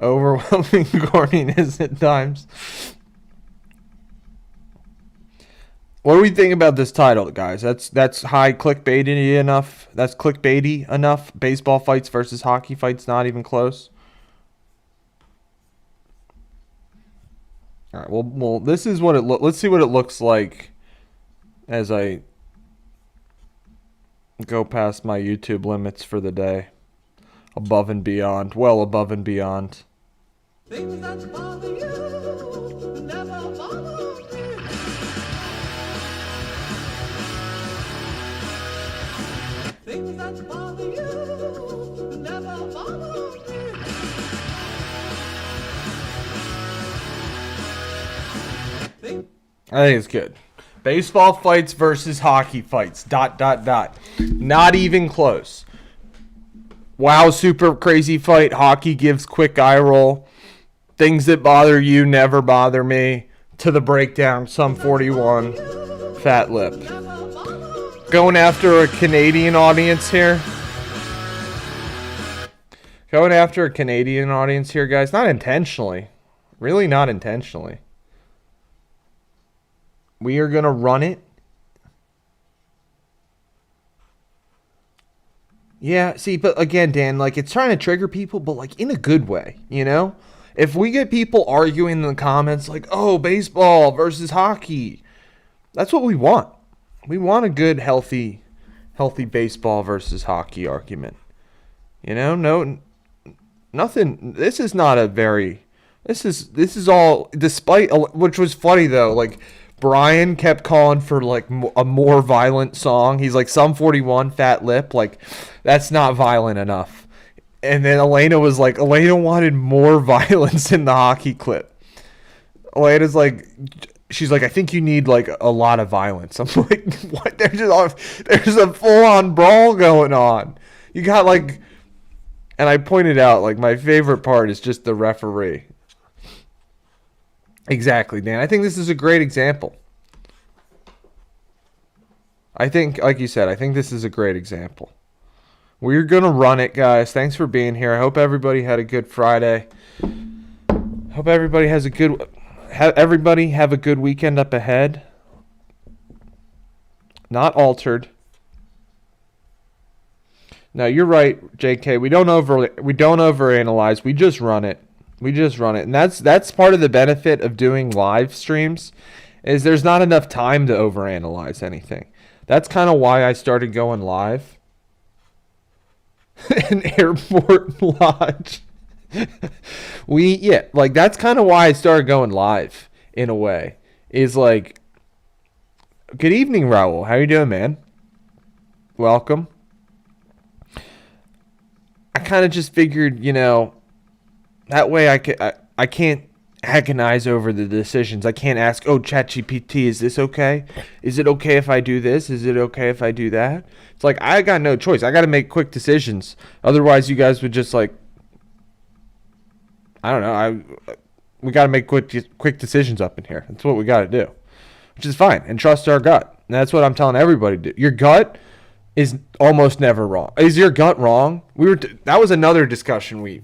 A: corniness at times. What do we think about this title, guys? That's high clickbaity enough. That's clickbaity enough. Baseball fights versus hockey fights, not even close. All right. Well, this is what it look. Let's see what it looks like as I go past my YouTube limits for the day. Above and beyond, well above and beyond.
C: Things that bother you never bother me. Things that bother you never bother me.
A: I think it's good. Baseball fights versus hockey fights. ... Not even close. Wow, super crazy fight. Hockey gives quick eye roll. Things that bother you never bother me. To the breakdown, Sum 41. Fat lip. Going after a Canadian audience here. Going after a Canadian audience here, guys. Not intentionally. Really not intentionally. We are going to run it. Yeah, see, but again, Dan, like, it's trying to trigger people, but, like, in a good way, you know? If we get people arguing in the comments, like, oh, baseball versus hockey, that's what we want. We want a good, healthy baseball versus hockey argument. You know, no, nothing, this is not a very, this is all, despite, which was funny, though, like, Brian kept calling for, like, a more violent song. He's like, Sum 41, Fat Lip. Like, that's not violent enough. And then Elena was like, Elena wanted more violence in the hockey clip. Elena's like, she's like, I think you need, like, a lot of violence. I'm like, what? There's a full-on brawl going on. You got, like, and I pointed out, like, my favorite part is just the referee. Exactly, Dan. I think this is a great example. I think, like you said, I think this is a great example. We're going to run it, guys. Thanks for being here. I hope everybody had a good Friday. Hope everybody has a good... everybody have a good weekend up ahead. Not altered. Now, you're right, JK. We don't overanalyze. We just run it. And that's part of the benefit of doing live streams, is there's not enough time to overanalyze anything. That's kind of why I started going live. An airport lodge. That's kind of why I started going live, in a way. Is like, good evening, Raul. How you doing, man? Welcome. I kind of just figured, you know, that way I can't agonize over the decisions. I can't ask, oh, ChatGPT, is this okay? Is it okay if I do this? Is it okay if I do that? It's like, I got no choice. I got to make quick decisions. Otherwise, you guys would just, like, I don't know. We got to make quick decisions up in here. That's what we got to do, which is fine. And trust our gut. And that's what I'm telling everybody to do. Your gut is almost never wrong. Is your gut wrong? That was another discussion we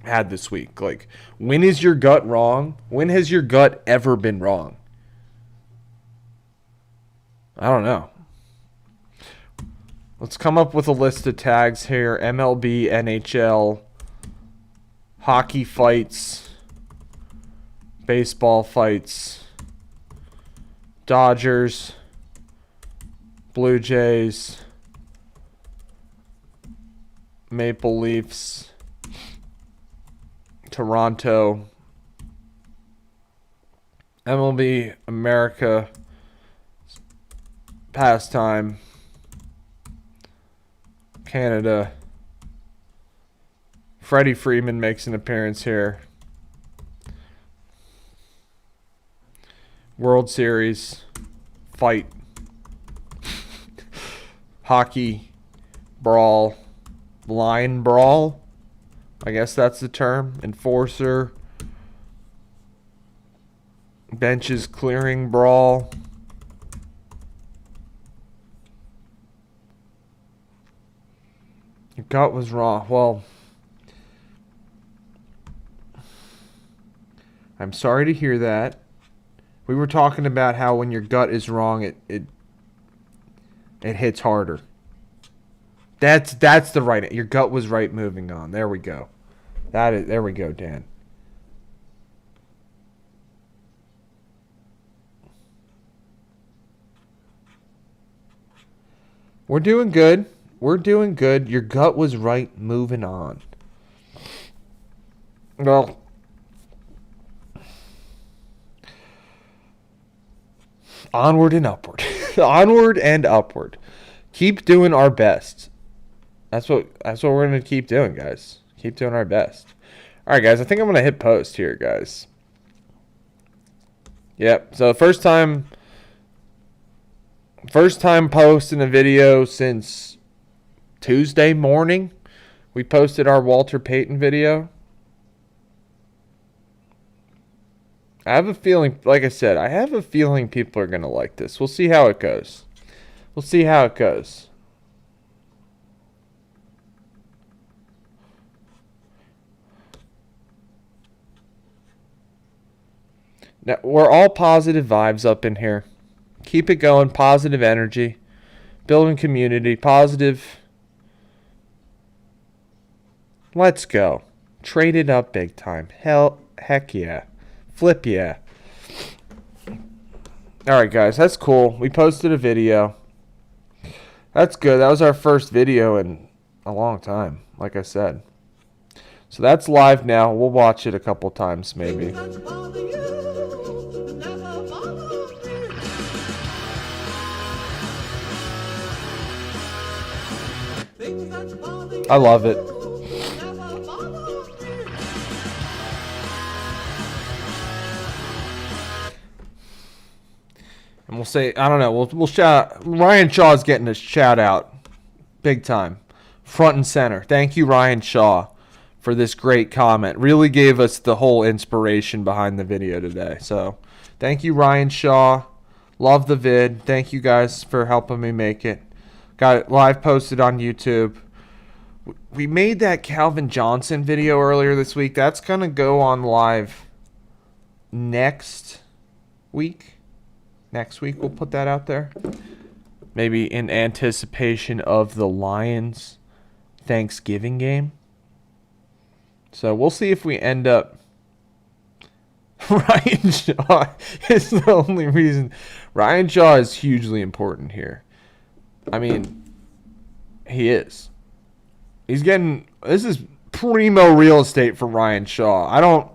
A: had this week. Like, when is your gut wrong? When has your gut ever been wrong? I don't know. Let's come up with a list of tags here. MLB, NHL, hockey fights, baseball fights, Dodgers, Blue Jays, Maple Leafs, Toronto, MLB America, pastime, Canada. Freddie Freeman makes an appearance here. World Series, fight, hockey, brawl, line brawl. I guess that's the term. Enforcer. Benches clearing brawl. Your gut was wrong. Well, I'm sorry to hear that. We were talking about how when your gut is wrong, it hits harder. That's the right. Your gut was right. Moving on. There we go. There we go, Dan. We're doing good. We're doing good. Your gut was right. Moving on. Well, onward and upward. Onward and upward. Keep doing our best. That's what we're going to keep doing, guys. Keep doing our best. All right, guys. I think I'm going to hit post here, guys. Yep. So first time posting a video since Tuesday morning. We posted our Walter Payton video. I have a feeling, like I said, I have a feeling people are going to like this. We'll see how it goes. We'll see how it goes. Now, we're all positive vibes up in here. Keep it going. Positive energy. Building community. Positive. Let's go. Trade it up big time. Heck yeah. Flip yeah. Alright, guys. That's cool. We posted a video. That's good. That was our first video in a long time, like I said. So that's live now. We'll watch it a couple times, maybe. I love it. And we'll say, I don't know, we'll shout, Ryan Shaw's getting a shout out. Big time. Front and center. Thank you, Ryan Shaw, for this great comment. Really gave us the whole inspiration behind the video today. So, thank you, Ryan Shaw. Love the vid. Thank you guys for helping me make it. Got it live posted on YouTube. We made that Calvin Johnson video earlier this week. That's going to go on live next week. Next week we'll put that out there. Maybe in anticipation of the Lions Thanksgiving game. So we'll see if we end up. Ryan Shaw is the only reason. Ryan Shaw is hugely important here. I mean, he is. He's getting. This is primo real estate for Ryan Shaw.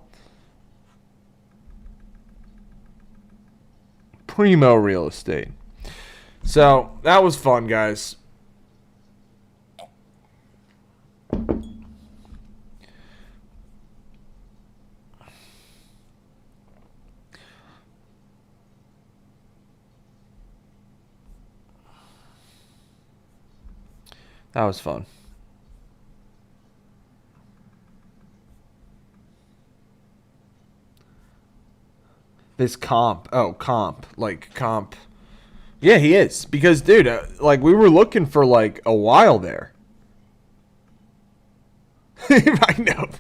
A: Primo real estate. So that was fun, guys. That was fun. This comp. Like, comp. Yeah, he is. Because, dude, like, we were looking for, like, a while there. I know.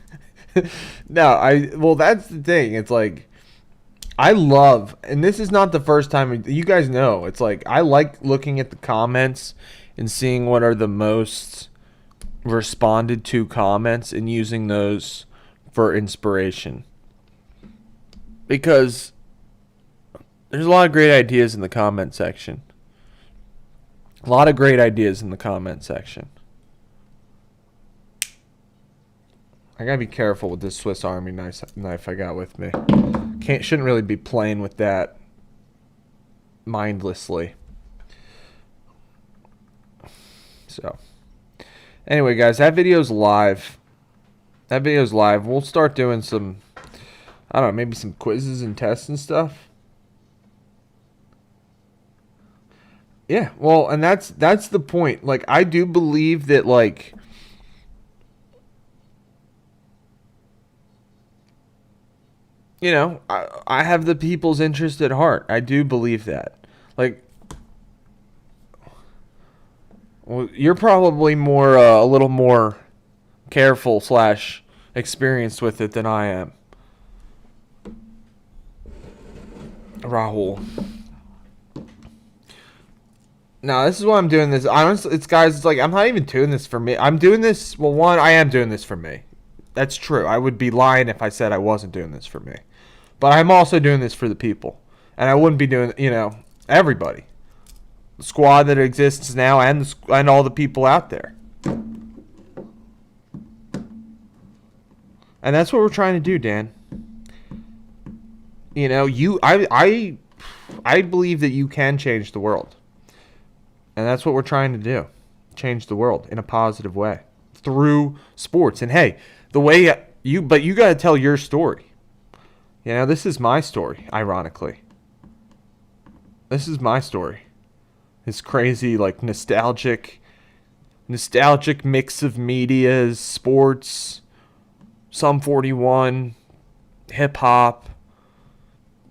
A: Well, that's the thing. It's like, I love, and this is not the first time, you guys know, it's like, I like looking at the comments and seeing what are the most responded to comments and using those for inspiration. Because there's a lot of great ideas in the comment section. A lot of great ideas in the comment section. I gotta be careful with this Swiss Army knife I got with me. Shouldn't really be playing with that mindlessly. So, anyway, guys, that video's live. We'll start doing some, I don't know, maybe some quizzes and tests and stuff. Yeah, well, and that's the point. Like, I do believe that, like, you know, I have the people's interest at heart. I do believe that. Like, well, you're probably more, a little more careful / experienced with it than I am. Rahul. No, this is why I'm doing this. Honestly, it's guys. It's like I'm not even doing this for me. I'm doing this. Well, one, I am doing this for me. That's true. I would be lying if I said I wasn't doing this for me. But I'm also doing this for the people, and I wouldn't be doing, everybody, the squad that exists now, and all the people out there. And that's what we're trying to do, Dan. I believe that you can change the world. And that's what we're trying to do. Change the world in a positive way through sports. And hey, but you got to tell your story. This is my story, ironically. This is my story. This crazy, like, nostalgic mix of medias, sports, Sum 41, hip-hop,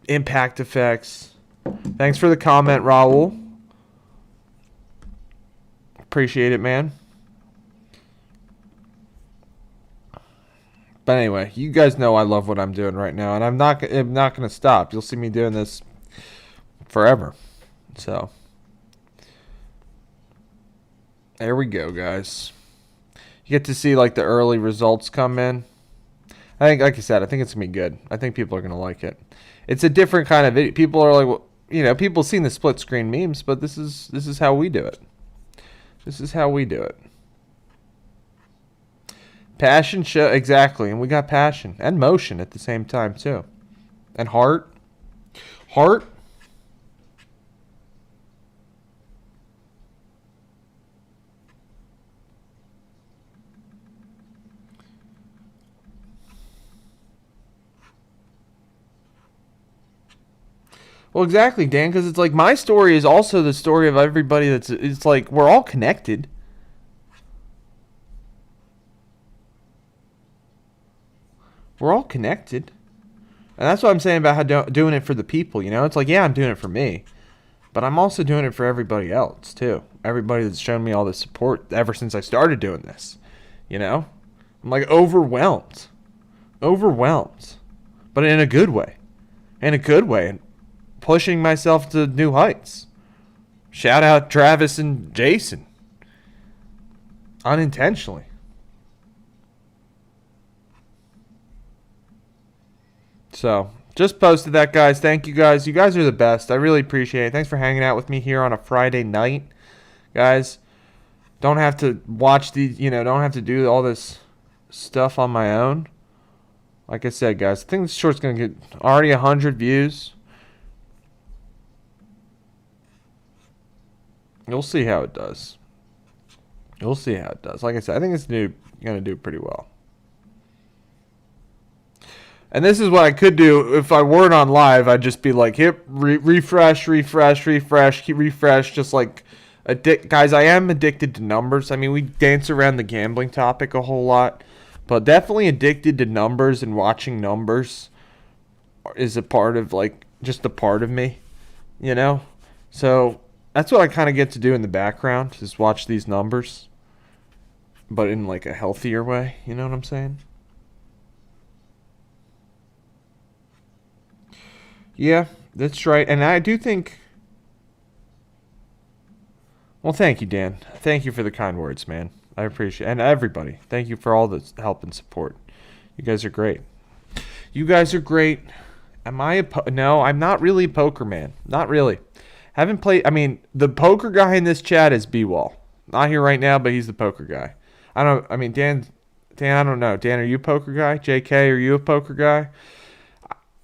A: Impact Effects. Thanks for the comment, Raul. Appreciate it, man. But anyway, you guys know I love what I'm doing right now, and I'm not going to stop. You'll see me doing this forever. So, there we go, guys. You get to see, like, the early results come in. I think, like I said, I think it's going to be good. I think people are going to like it. It's a different kind of video. People are like, well, people have seen the split screen memes, but this is how we do it. This is how we do it. Passion show, exactly. And we got passion and motion at the same time, too. And heart. Heart. Well, exactly, Dan, because it's like my story is also the story of everybody it's like we're all connected. We're all connected. And that's what I'm saying about how doing it for the people, It's like, yeah, I'm doing it for me. But I'm also doing it for everybody else, too. Everybody that's shown me all the support ever since I started doing this, I'm like overwhelmed. Overwhelmed. But in a good way. In a good way. And pushing myself to new heights. Shout out Travis and Jason. Unintentionally. So, just posted that, guys. Thank you, guys. You guys are the best. I really appreciate it. Thanks for hanging out with me here on a Friday night. Guys, don't have to watch don't have to do all this stuff on my own. Like I said, guys, I think this short's going to get already 100 views. You'll see how it does. You'll see how it does. Like I said, I think it's going to do pretty well. And this is what I could do if I weren't on live. I'd just be like, hit refresh, keep refresh. Just like, guys, I am addicted to numbers. I mean, we dance around the gambling topic a whole lot. But definitely addicted to numbers, and watching numbers is a part of, like, just a part of me, So that's what I kind of get to do in the background, is watch these numbers. But in, like, a healthier way, you know what I'm saying? Yeah, that's right. And I do think... Well, thank you, Dan. Thank you for the kind words, man. I appreciate it. And everybody, thank you for all the help and support. You guys are great. You guys are great. Am I No, I'm not really a poker man. Not really. Haven't played... I mean, the poker guy in this chat is B-Wall. Not here right now, but he's the poker guy. Dan, I don't know. Dan, are you a poker guy? JK, are you a poker guy?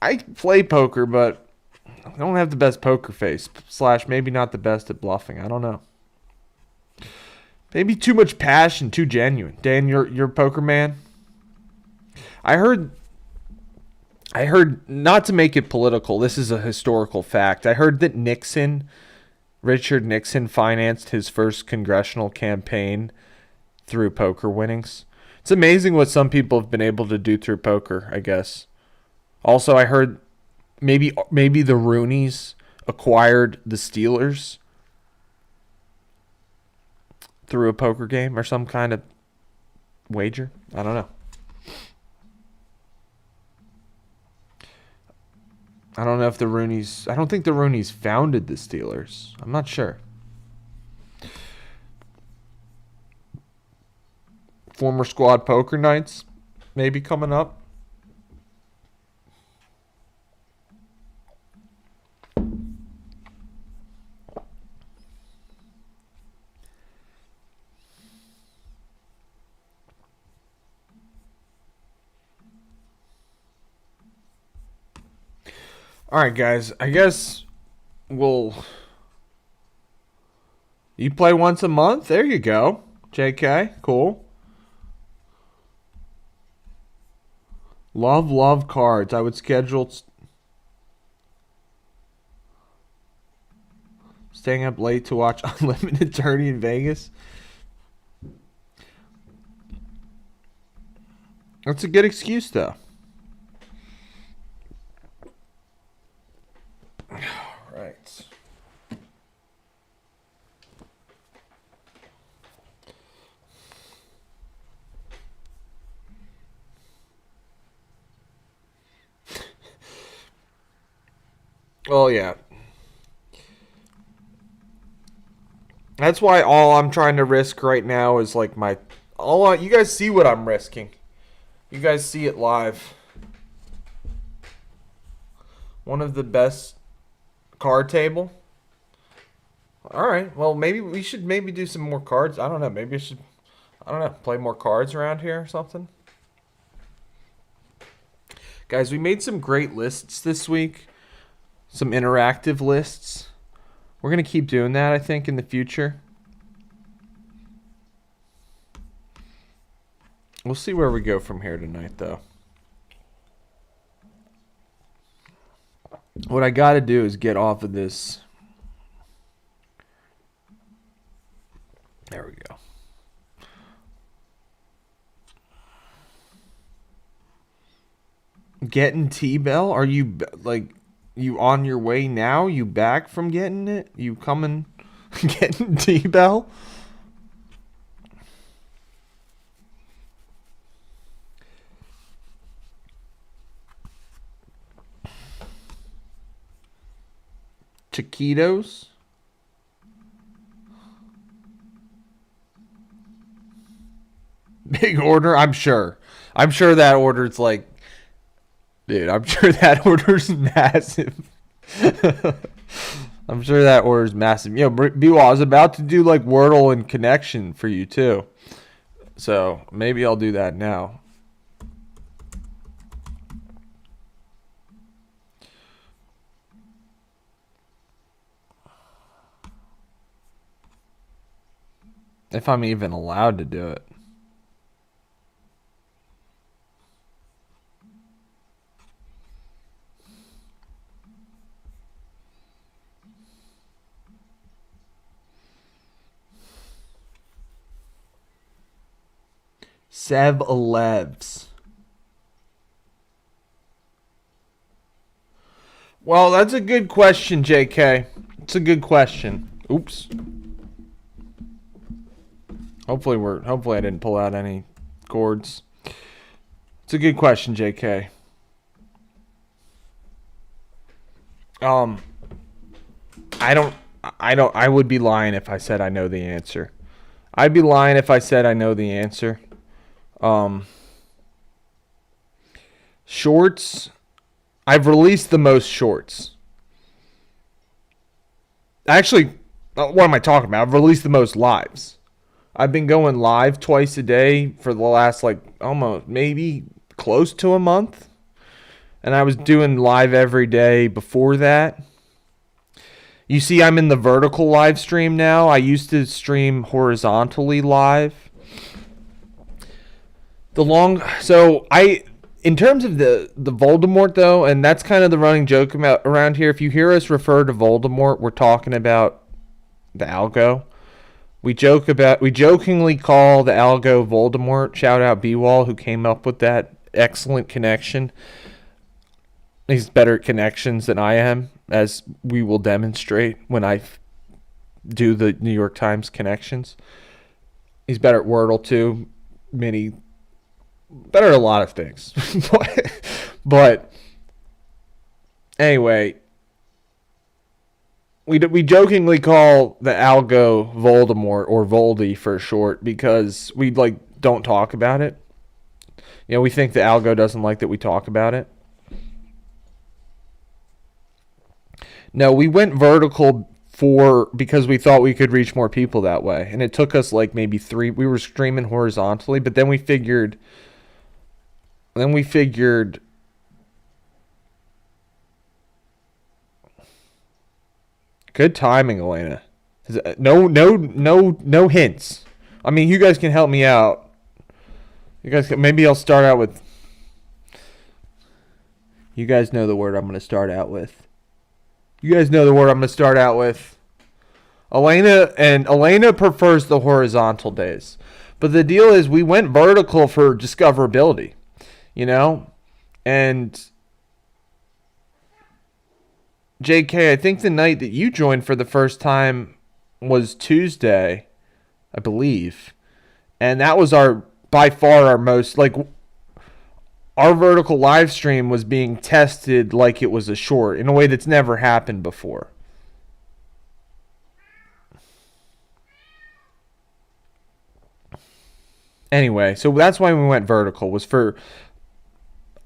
A: I play poker, but I don't have the best poker face. / maybe not the best at bluffing. I don't know. Maybe too much passion, too genuine. Dan, you're a poker man? I heard, not to make it political, this is a historical fact. I heard that Richard Nixon financed his first congressional campaign through poker winnings. It's amazing what some people have been able to do through poker, I guess. Also, I heard maybe the Rooneys acquired the Steelers through a poker game or some kind of wager. I don't know. I don't know if the Rooneys. I don't think the Rooneys founded the Steelers. I'm not sure. Former squad poker nights, maybe coming up. All right, guys. I guess we'll. You play once a month? There you go. JK. Cool. Love cards. I would schedule staying up late to watch Unlimited Tourney in Vegas. That's a good excuse, though. Right. Oh, yeah. That's why all I'm trying to risk right now is like you guys see what I'm risking. You guys see it live. One of the best card table. All right. Well, maybe we should do some more cards. I don't know. Maybe I should, I don't know, play more cards around here or something. Guys, we made some great lists this week. Some interactive lists. We're going to keep doing that, I think, in the future. We'll see where we go from here tonight, though. What I got to do is get off of this. There we go. Getting T-Bell? Are you, like, you on your way now? You back from getting it? You coming, getting T-Bell? Chiquitos? Big order? I'm sure. I'm sure that order's like... Dude, I'm sure that order's massive. I'm sure that order's massive. You know, B-Wall, I was about to do like Wordle and Connection for you too. So maybe I'll do that now. If I'm even allowed to do it. Sev Elevs. Well, that's a good question, JK. It's a good question. Oops. Hopefully I didn't pull out any cords. It's a good question, JK. I would be lying if I said I know the answer. I'd be lying if I said I know the answer. Shorts. I've released the most shorts. Actually, what am I talking about? I've released the most lives. I've been going live twice a day for the last, like, almost, maybe close to a month. And I was doing live every day before that. You see, I'm in the vertical live stream now. I used to stream horizontally live. In terms of the Voldemort, though, and that's kind of the running joke around here. If you hear us refer to Voldemort, we're talking about the algo. We jokingly call the algo Voldemort. Shout out B-Wall, who came up with that excellent connection. He's better at connections than I am, as we will demonstrate when I do the New York Times connections. He's better at Wordle, too. Better at a lot of things. But Anyway, we jokingly call the algo Voldemort or Voldy for short because we like don't talk about it. You know, we think the algo doesn't like that we talk about it. No, we went vertical because we thought we could reach more people that way, and it took us like maybe 3. We were streaming horizontally, but then we figured. Good timing, Elena. No hints. I mean, you guys can help me out. Maybe I'll start out with. You guys know the word I'm going to start out with. Elena prefers the horizontal days. But the deal is we went vertical for discoverability, you know? And JK, I think the night that you joined for the first time was Tuesday, I believe. And that was by far our most, like, our vertical live stream was being tested like it was a short in a way that's never happened before. Anyway, so that's why we went vertical, was for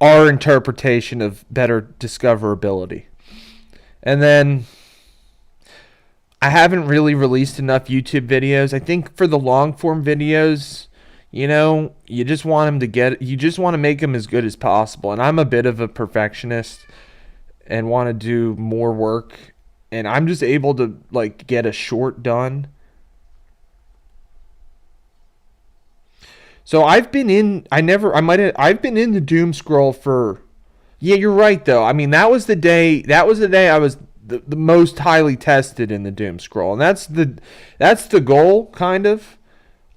A: our interpretation of better discoverability. And then I haven't really released enough YouTube videos. I think for the long form videos, you know, you just want to make them as good as possible. And I'm a bit of a perfectionist and want to do more work. And I'm just able to like get a short done. So I've been in the doom scroll for. Yeah, you're right though. I mean, that was the day I was the most highly tested in the doom scroll. And that's the goal, kind of.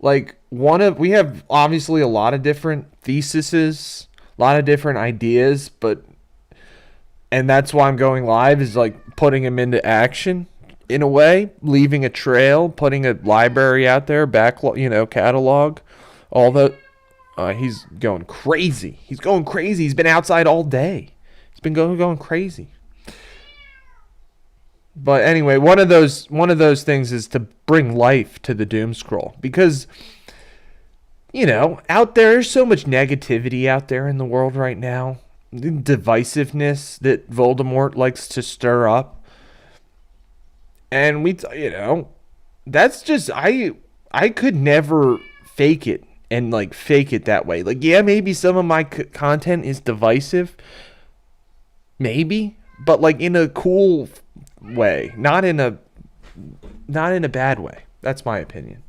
A: Like we have obviously a lot of different theses, a lot of different ideas, and that's why I'm going live, is like putting them into action in a way, leaving a trail, putting a library out there, backlog, catalog. He's going crazy. He's been outside all day. He's been going crazy. But anyway, one of those things is to bring life to the doom scroll, because out there's so much negativity out there in the world right now, divisiveness that Voldemort likes to stir up, and that's just I could never fake it. And like fake it that way. Like, yeah, maybe some of my content is divisive, maybe, but like in a cool way, not in a bad way. That's my opinion.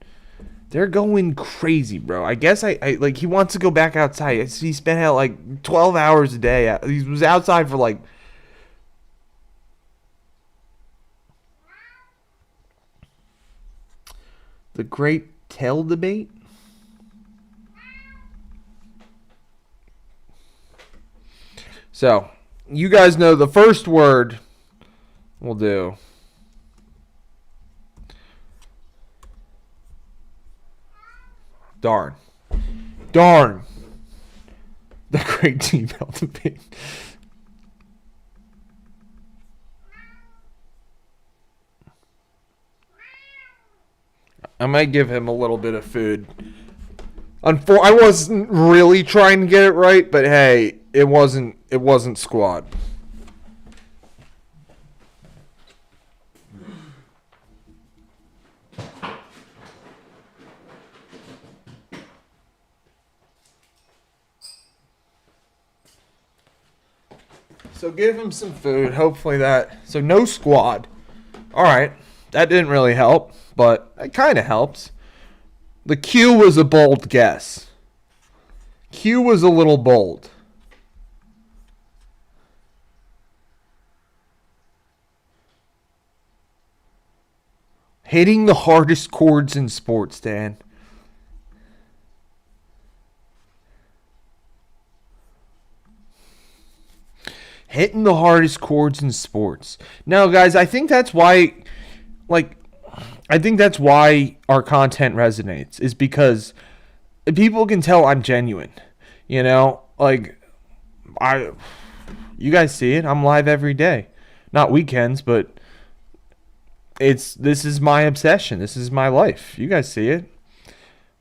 A: They're going crazy, bro. I guess I like, he wants to go back outside. He spent out like 12 hours a day. He was outside for like the Great Tail Debate. So, you guys know the first word we'll do. Darn. The Great T-Bell Debate. I might give him a little bit of food. I wasn't really trying to get it right, but hey, it wasn't squad. So give him some food. Hopefully so no squad. All right. That didn't really help, but it kind of helped. The Q was a bold guess. Q was a little bold. Hitting the hardest chords in sports, Dan. Hitting the hardest chords in sports. Now, guys, I think that's why, our content resonates, is because people can tell I'm genuine. You guys see it. I'm live every day. Not weekends, but this is my obsession. This is my life. You guys see it.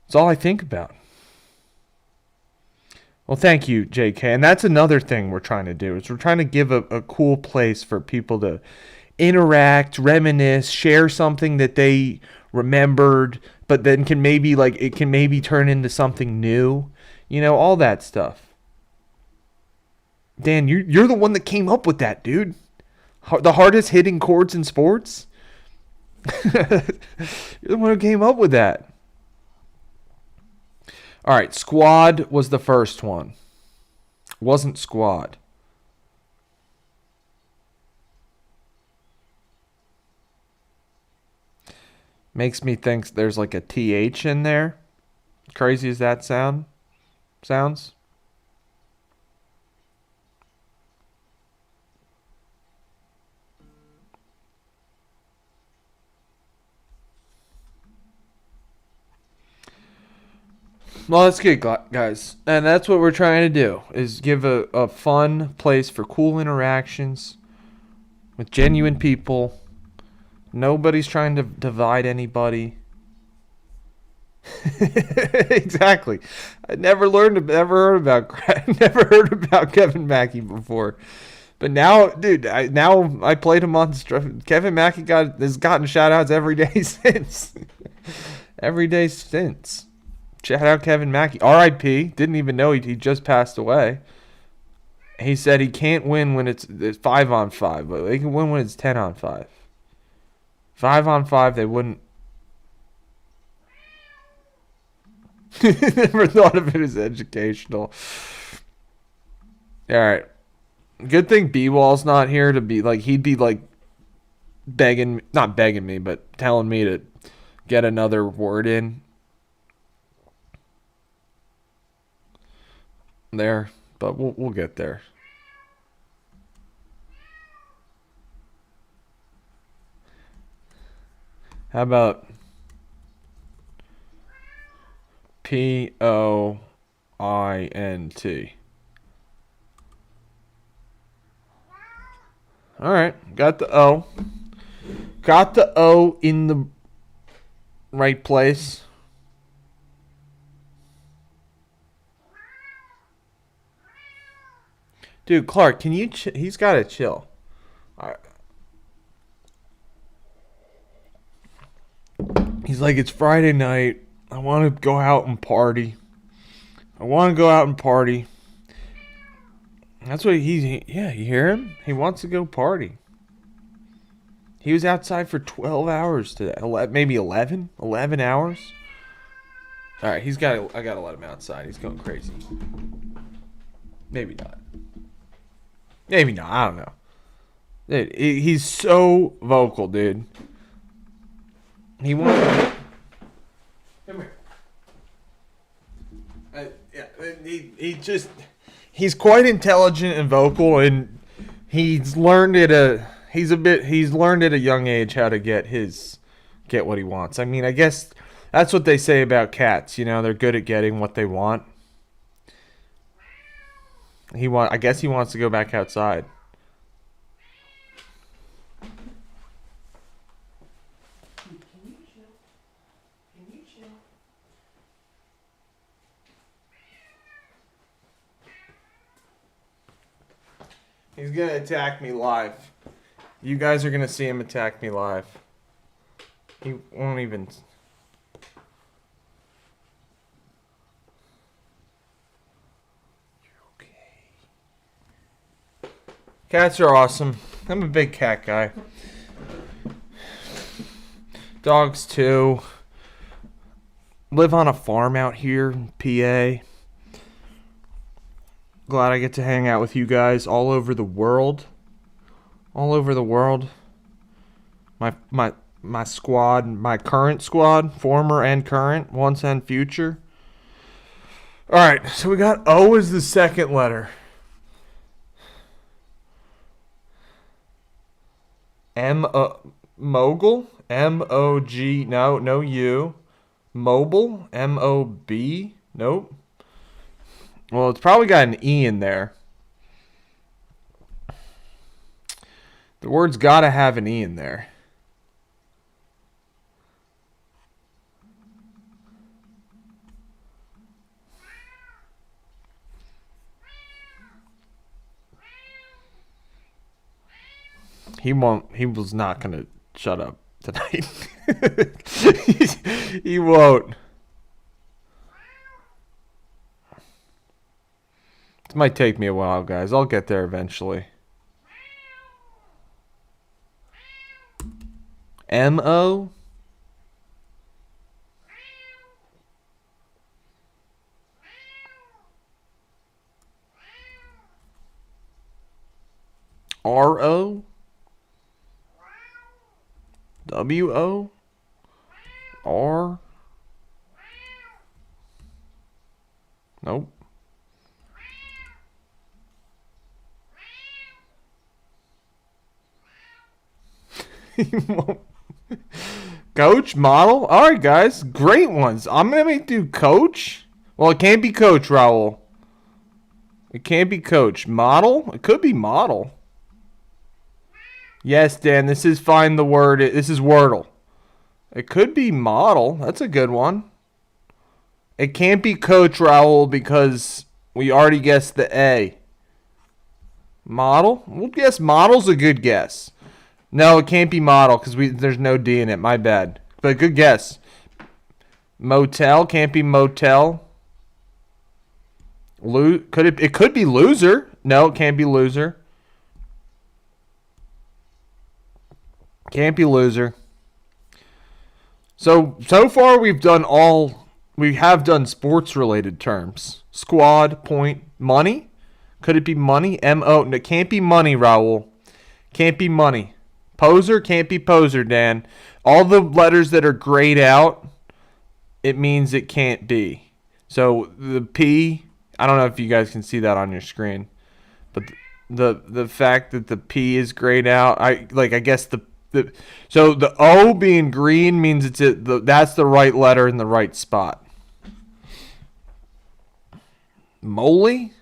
A: It's all I think about. Well, thank you, JK. And that's another thing we're trying to do. Is we're trying to give a cool place for people to interact, reminisce, share something that they remembered, but then can maybe it can maybe turn into something new. You know, all that stuff. Dan, you're the one that came up with that, dude. The hardest hitting chords in sports. You're the one who came up with that. All right, squad was the first one. Wasn't squad. Makes me think there's like a TH in there. Crazy as that sounds. Well, that's good, guys. And that's what we're trying to do, is give a fun place for cool interactions with genuine people. Nobody's trying to divide anybody. Exactly. I never heard about Kevin Mackey before. But now, dude, I played him on Kevin Mackey has gotten shout outs every day since. Every day since. Shout out Kevin Mackey. R.I.P. Didn't even know he just passed away. He said he can't win when it's 5-on-5, but they can win when it's 10-on-5. 5-on-5, they wouldn't. Never thought of it as educational. All right. Good thing B-Wall's not here to be like, he'd be like not begging me, but telling me to get another word in. There, but we'll get there. How about POINT? All right, got the O. Got the O in the right place. Dude, Clark, can you he's got to chill. All right. He's like, it's Friday night. I want to go out and party. That's what yeah, you hear him? He wants to go party. He was outside for 12 hours today. Maybe 11? 11 hours? All right, I got to let him outside. He's going crazy. Maybe not. I don't know. Dude, he's so vocal, dude. He wants. Come here. He's quite intelligent and vocal, and he's learned at a young age how to get what he wants. I mean, I guess that's what they say about cats. You know, they're good at getting what they want. I guess he wants to go back outside.
D: Can you chill?
A: He's gonna attack me live. You guys are gonna see him attack me live. He won't even. Cats are awesome. I'm a big cat guy. Dogs too. Live on a farm out here in PA. Glad I get to hang out with you guys all over the world. My squad, my current squad, former and current, once and future. All right, so we got O as the second letter. Mogul, M-O-G, no U. Mobile, M-O-B, nope. Well, it's probably got an E in there. The word's got to have an E in there. He was not going to shut up tonight. He won't. This might take me a while, guys. I'll get there eventually. M-O? R-O? W-O? R? Nope. Coach, model. All right, guys, great ones. I'm gonna do coach. Well, it can't be coach, Raul. It can't be coach. Model. It could be model. Yes, Dan. This is find the word. This is Wordle. It could be model. That's a good one. It can't be coach, Raul, because we already guessed the A. Model. We'll guess model's a good guess. No, it can't be model because there's no D in it. My bad. But good guess. Motel can't be motel. It could be loser. No, it can't be loser. Can't be loser. So far we have done sports related terms. Squad, point, money. Could it be money? M-O. No, it can't be money, Raul. Can't be money. Poser can't be poser, Dan. All the letters that are grayed out, it means it can't be. So the P, I don't know if you guys can see that on your screen, but the fact that the P is grayed out, I guess so the O being green means that's the right letter in the right spot. Moly?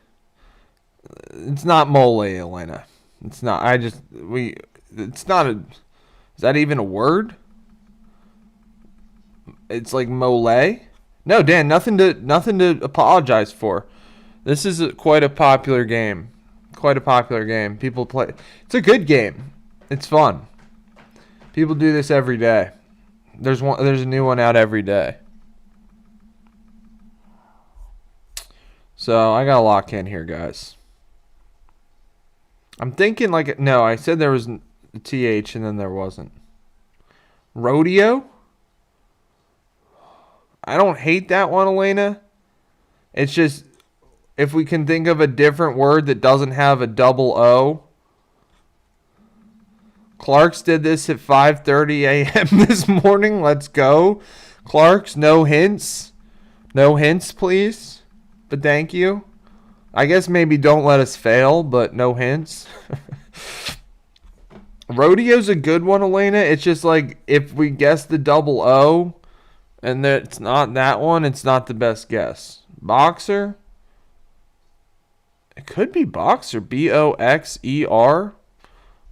A: It's not mole, Elena. It's not. It's not a. Is that even a word? It's like mole. No, Dan. Nothing to apologize for. This is quite a popular game. Quite a popular game. People play. It's a good game. It's fun. People do this every day. There's a new one out every day. So I got to lock in here, guys. I'm thinking no. I said there was a TH and then there wasn't. Rodeo? I don't hate that one, Elena. It's just if we can think of a different word that doesn't have a double O. Clark's did this at 5:30 a.m. this morning. Let's go. Clark's, no hints. No hints, please. But thank you. I guess maybe don't let us fail, but no hints. Rodeo's a good one, Elena. It's just like if we guess the double O and that it's not that one, it's not the best guess. Boxer? It could be boxer. B-O-X-E-R.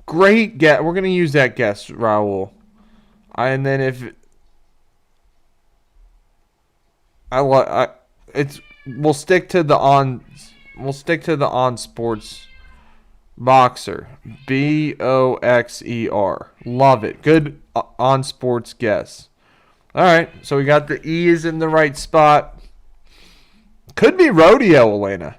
A: Great guess. We're going to use that guess, Raul. And then if we'll stick to the on sports. Boxer. B-O-X-E-R. Love it. Good on sports guess. All right. So we got the E is in the right spot. Could be rodeo, Elena.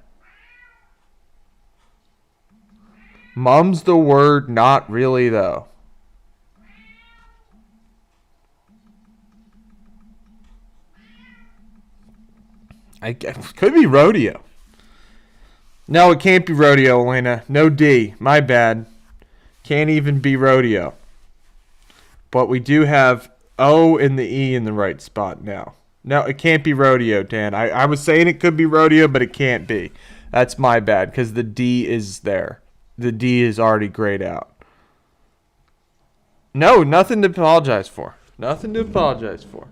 A: Mum's the word, not really, though. Could be rodeo. No, it can't be rodeo, Elena. No D. My bad. Can't even be rodeo. But we do have O and the E in the right spot now. No, it can't be rodeo, Dan. I was saying it could be rodeo, but it can't be. That's my bad because the D is there. The D is already grayed out. No, nothing to apologize for. Nothing to apologize for.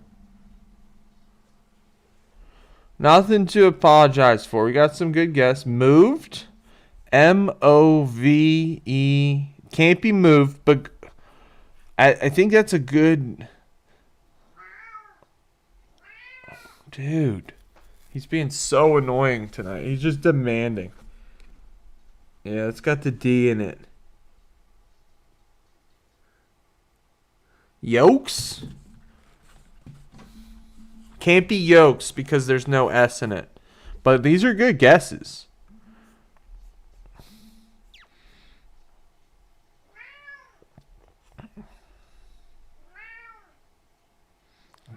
A: Nothing to apologize for. We got some good guess. Moved. M-O-V-E-D. Can't be moved, but I think that's a good... Dude, he's being so annoying tonight. He's just demanding. Yeah, it's got the D in it. Yolks? Can't be yolks because there's no S in it. But these are good guesses.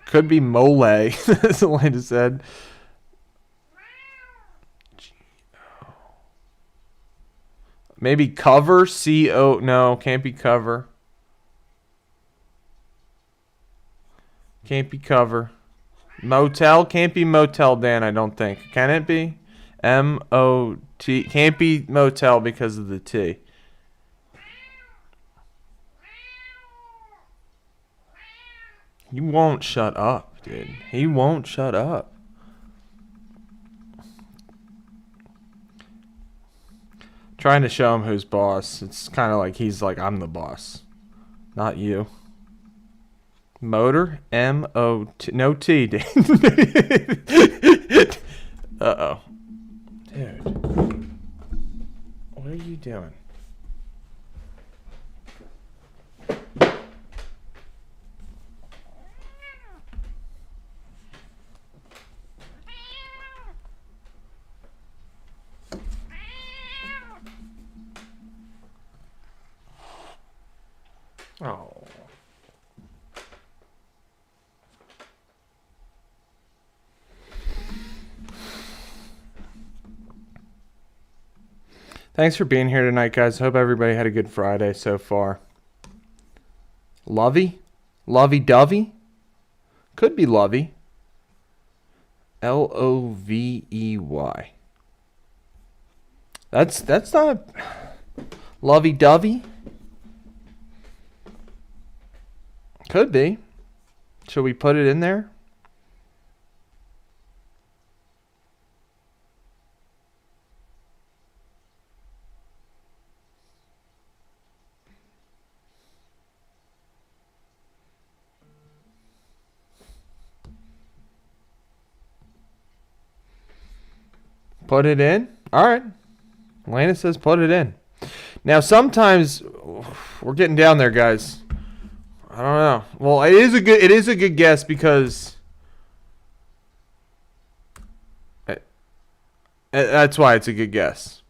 A: Could be mole, as Elena said. Maybe cover, C-O. No, can't be cover. Can't be cover. Motel, can't be Motel Dan, I don't think. Can it be? M-O-T. Can't be motel because of the T. He won't shut up, dude. He won't shut up. Trying to show him who's boss. It's kind of like he's like, I'm the boss, not you. Motor, M-O-T. No T, dude. Uh-oh. Dude. What are you doing? Oh. Thanks for being here tonight, guys. Hope everybody had a good Friday so far. Lovey? Lovey-dovey? Could be Lovey. L-O-V-E-Y. That's not lovey-dovey. Could be. Should we put it in there? Put it in? All right. Elena says put it in. Now, sometimes we're getting down there, guys. I don't know. Well, it is a good guess because that's why it's a good guess.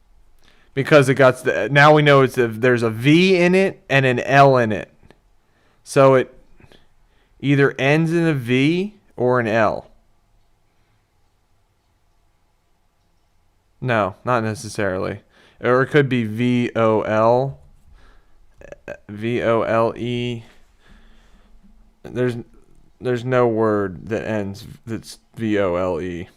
A: Because it got now we know there's a V in it and an L in it. So it either ends in a V or an L. No, not necessarily. Or it could be V-O-L. V-O-L-E. There's no word that ends that's V-O-L-E.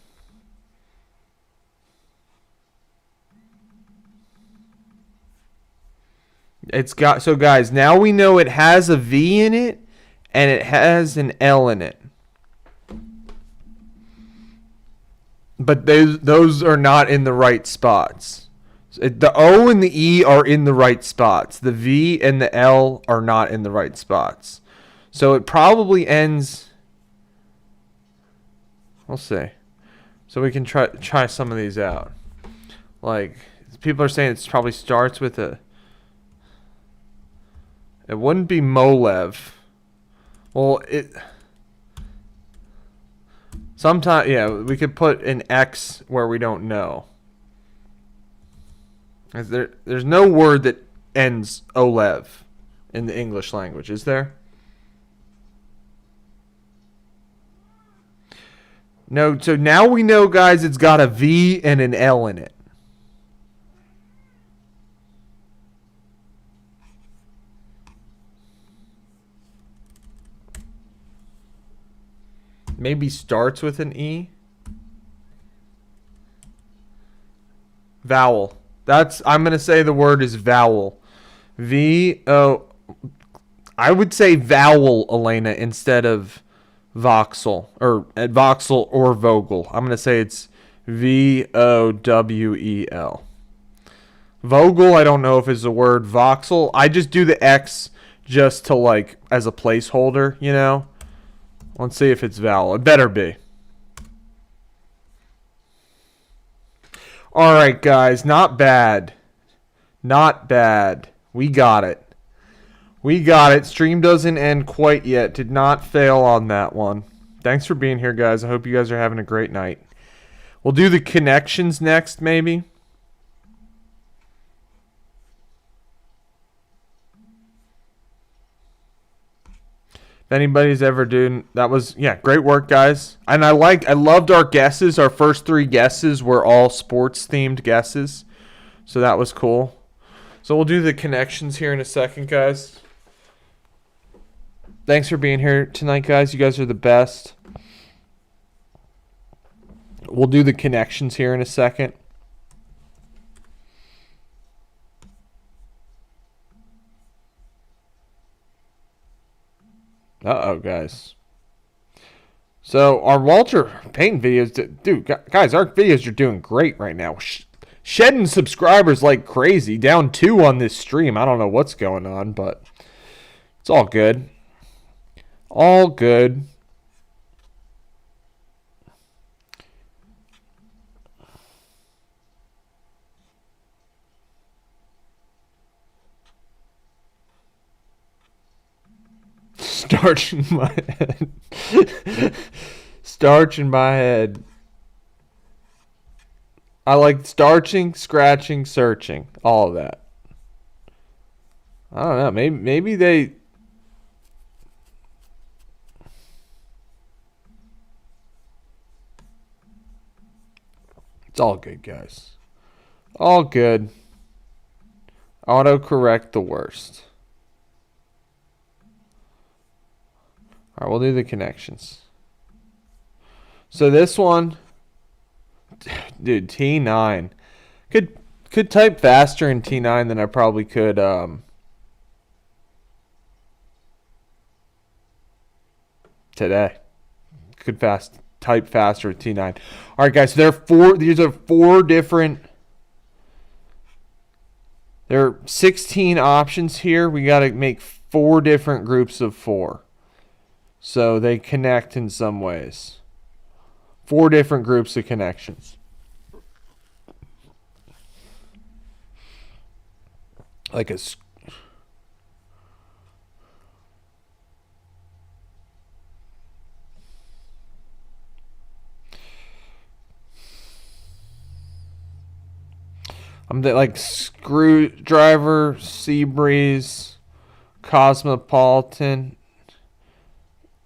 A: It's got, so guys, now we know it has a V in it and it has an L in it. But those are not in the right spots. The O and the E are in the right spots. The V and the L are not in the right spots. So it probably ends. We'll see. So we can try some of these out. Like, people are saying it probably starts with a. It wouldn't be Molev. Well, it. Sometimes, yeah, we could put an X where we don't know. There's no word that ends Olev in the English language, is there? No, so now we know, guys, it's got a V and an L in it. Maybe starts with an E. Vowel. I'm going to say the word is vowel. V-O. I would say vowel, Elena, instead of voxel. Or voxel or vogel. I'm going to say it's V-O-W-E-L. Vogel, I don't know if is the word. Voxel, I just do the X just to like as a placeholder, you know. Let's see if it's vowel. It better be. All right, guys, not bad. Not bad. We got it. We got it. Stream doesn't end quite yet. Did not fail on that one. Thanks for being here, guys. I hope you guys are having a great night. We'll do the connections next, maybe. If anybody's ever doing that was great work, guys. And I loved our guesses. Our first 3 guesses were all sports themed guesses. So that was cool. So we'll do the connections here in a second, guys. Thanks for being here tonight, guys. You guys are the best. We'll do the connections here in a second. Uh-oh, guys. So our Walter Payton videos, dude, guys, our videos are doing great right now. Shedding subscribers like crazy. Down 2 on this stream. I don't know what's going on, but it's all good. All good. Starch in my head. Starch in my head. I like starching, scratching, searching. All of that. I don't know. Maybe they... It's all good, guys. All good. Autocorrect the worst. All right, we'll do the connections. So this one, dude, T9. Could type faster in T9 than I probably could today. Could type faster with T9. All right, guys. So these are 4 different. There are 16 options here. We got to make 4 different groups of 4. So they connect in some ways. 4 different groups of connections. Like a... I'm like Screwdriver, Seabreeze, Cosmopolitan.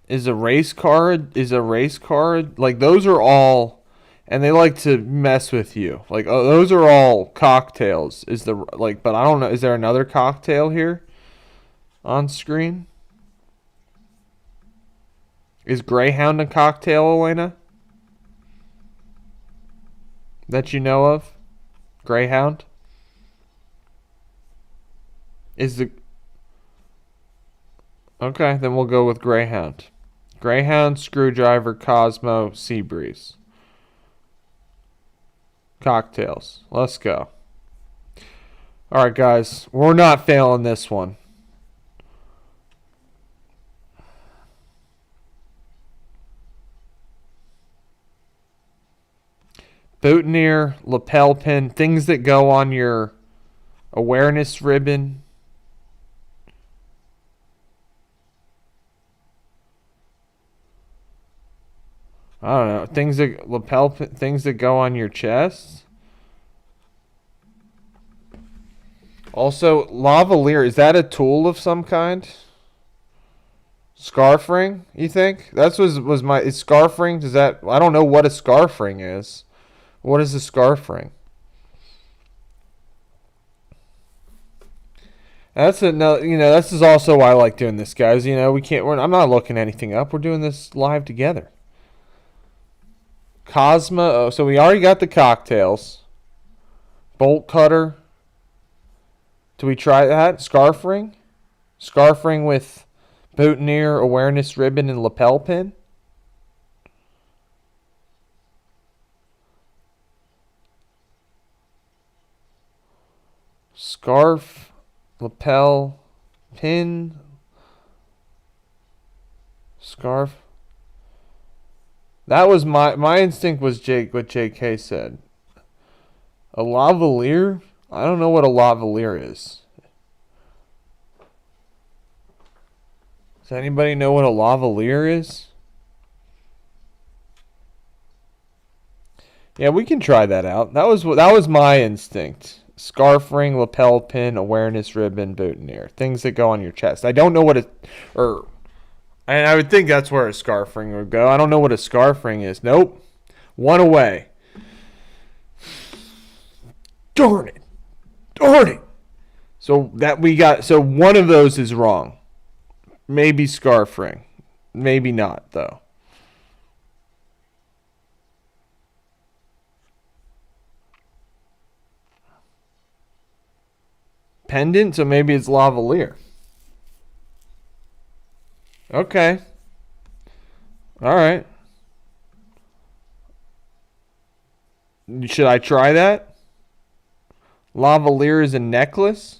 A: Is a race car like those are all, and they like to mess with you. Like those are all cocktails. But I don't know. Is there another cocktail here on screen? Is Greyhound a cocktail, Elena? That you know of? Greyhound? Okay, then we'll go with Greyhound. Greyhound, Screwdriver, Cosmo, Seabreeze. Cocktails. Let's go. All right, guys. We're not failing this one. Boutonniere, lapel pin, things that go on your awareness ribbon. I don't know. Things that go on your chest. Also, lavalier, is that a tool of some kind? Scarf ring, you think? Is scarf ring, I don't know what a scarf ring is. What is a scarf ring? This is also why I like doing this, guys. I'm not looking anything up. We're doing this live together. Cosmo, so we already got the cocktails. Bolt cutter. Do we try that? Scarf ring? Scarf ring with boutonniere, awareness ribbon, and lapel pin? Scarf, lapel, pin, scarf. That was my instinct was what JK said. A lavalier? I don't know what a lavalier is. Does anybody know what a lavalier is? Yeah, we can try that out. That was my instinct. Scarf ring, lapel pin, awareness ribbon, boutonniere. Things that go on your chest. I don't know what and I would think that's where a scarf ring would go. I don't know what a scarf ring is. Nope. One away. Darn it. Darn it. So one of those is wrong. Maybe scarf ring. Maybe not, though. Pendant, so maybe it's lavalier. Okay. All right. Should I try that? Lavalier is a necklace?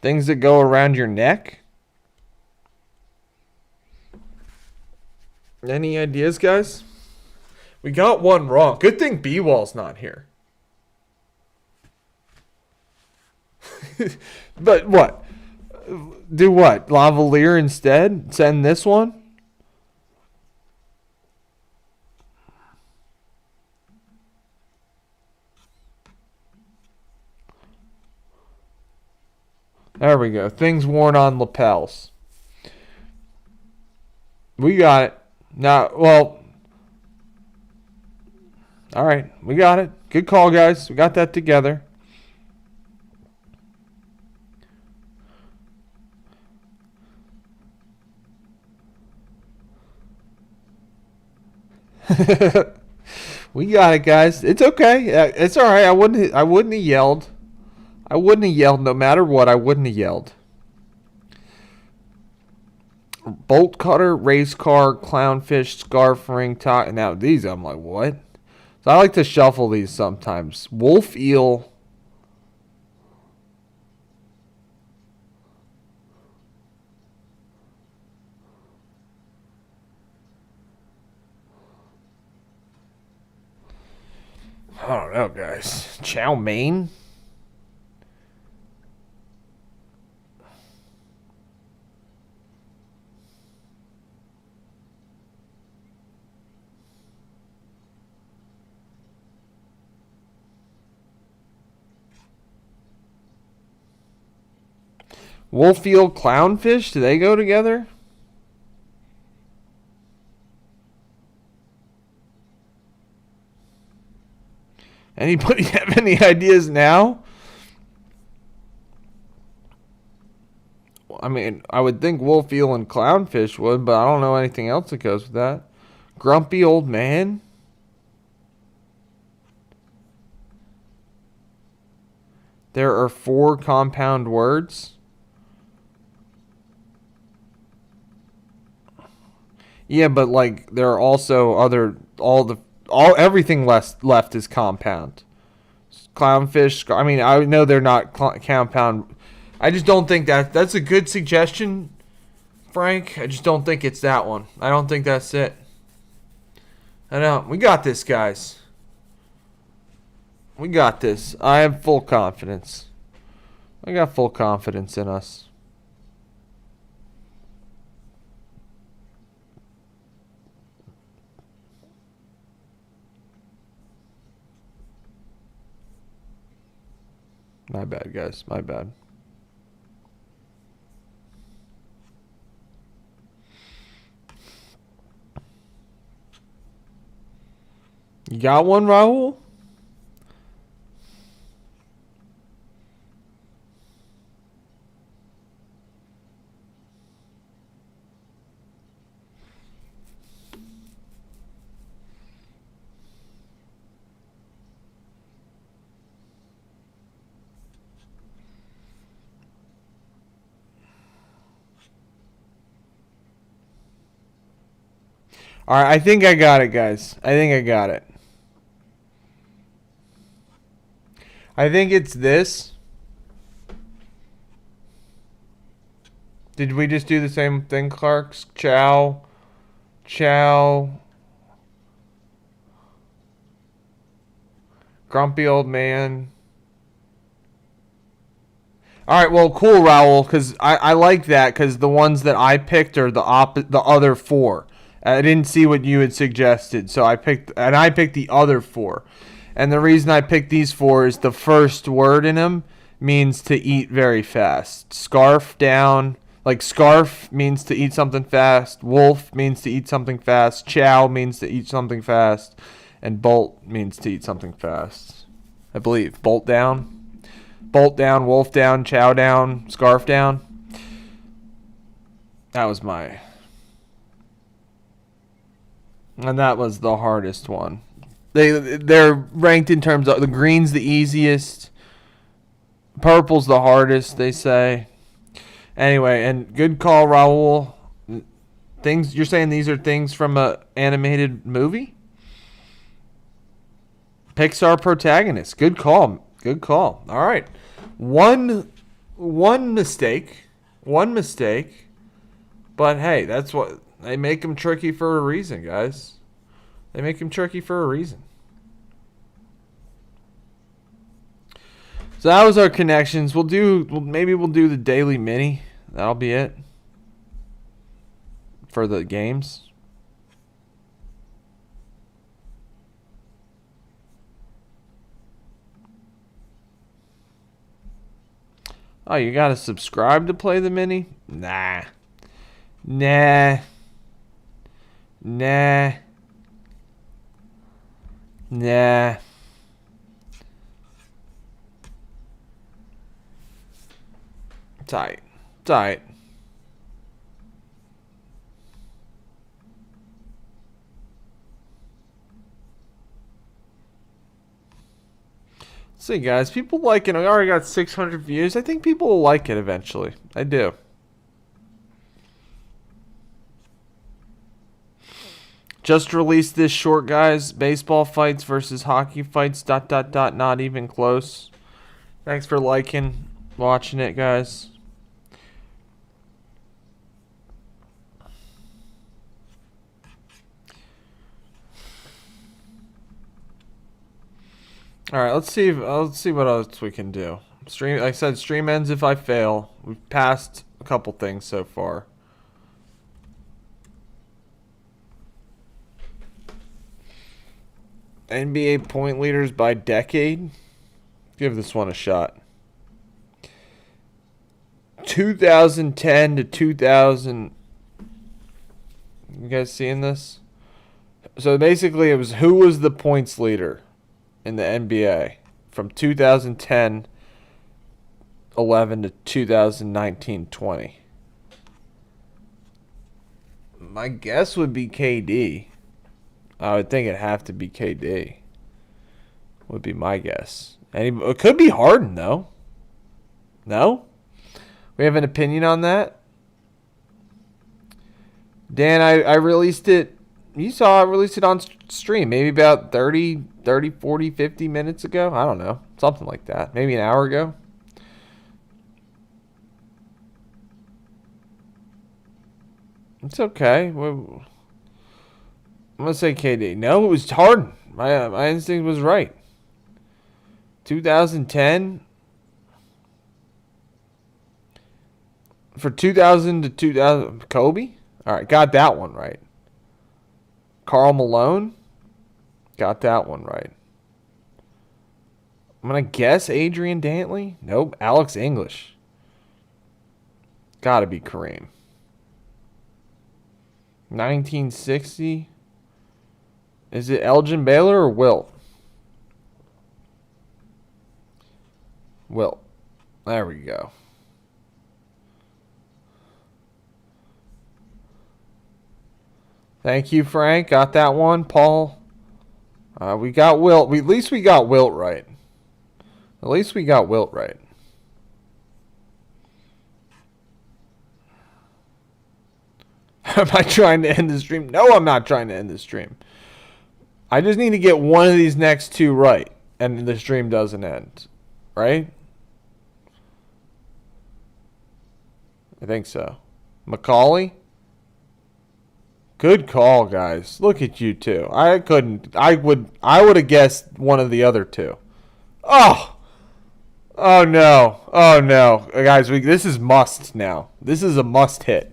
A: Things that go around your neck? Any ideas, guys? We got one wrong. Good thing B-Wall's not here. But what? Do what? Lavalier instead? Send this one? There we go. Things worn on lapels. We got it. Now, well, all right. We got it. Good call, guys. We got that together. We got it, guys. It's okay. It's all right. I wouldn't have yelled. I wouldn't have yelled no matter what. I wouldn't have yelled. Bolt cutter, race car, clownfish, scarf ring, tie. Now these, I'm like, what? So I like to shuffle these sometimes. Wolf eel. I don't know, guys. Chow mein? Wolf eel, clownfish? Do they go together? Anybody have any ideas now? I mean, I would think wolf eel and clownfish would, but I don't know anything else that goes with that. Grumpy old man? There are 4 compound words. Yeah, but like there are also everything left is compound. Clownfish. I mean, I know they're not compound. I just don't think that's a good suggestion, Frank. I just don't think it's that one. I don't think that's it. I know. We got this, guys. We got this. I have full confidence. I got full confidence in us. My bad, guys. My bad. You got one, Raul? All right, I think I got it, guys. I think I got it. I think it's this. Did we just do the same thing, Clarks? Chow. Chow. Grumpy old man. All right, well, cool, Raul, because I like that because the ones that I picked are the other four. I didn't see what you had suggested, so I picked the other four. And the reason I picked these four is the first word in them means to eat very fast. Scarf down, like scarf means to eat something fast. Wolf means to eat something fast. Chow means to eat something fast. And bolt means to eat something fast. I believe. Bolt down, wolf down, chow down, scarf down. That was my... And that was the hardest one. They're ranked in terms of the green's the easiest, purple's the hardest, they say. Anyway, and good call, Raul. Things you're saying these are things from a animated movie? Pixar protagonist. Good call. Good call. All right. One mistake. But hey, that's what they make them tricky for a reason, guys. They make them tricky for a reason. So that was our connections. Maybe we'll do the daily mini. That'll be it for the games. Oh, you gotta subscribe to play the mini? Nah. Tight. See, guys, people like it. I already got 600 views. I think people will like it eventually. I do. Just released this short, guys. Baseball fights versus hockey fights. ... Not even close. Thanks for liking, watching it, guys. All right, let's see what else we can do. Stream, like I said, stream ends if I fail. We've passed a couple things so far. NBA point leaders by decade. Give this one a shot. 2010 to 2000. You guys seeing this? So basically, it was who was the points leader in the NBA from 2010-11 to 2019-20. My guess would be KD. I would think it'd have to be KD. Would be my guess. It could be Harden, though. No? We have an opinion on that? Dan, I released it. You saw I released it on stream. Maybe about 30, 40, 50 minutes ago. I don't know. Something like that. Maybe an hour ago. It's okay. I'm going to say KD. No, it was Harden. My instinct was right. 2010. For 2000 to 2000. Kobe? All right, got that one right. Karl Malone? Got that one right. I'm going to guess Adrian Dantley? Nope. Alex English. Got to be Kareem. 1960. Is it Elgin Baylor or Wilt? Wilt. There we go. Thank you, Frank. Got that one. Paul. We got Wilt. At least we got Wilt right. At least we got Wilt right. Am I trying to end the stream? No, I'm not trying to end the stream. I just need to get one of these next two right, and the stream doesn't end. Right? I think so. Macaulay? Good call, guys. Look at you two. I would have guessed one of the other two. Oh! Oh no. Oh no. Guys, this is must now. This is a must hit.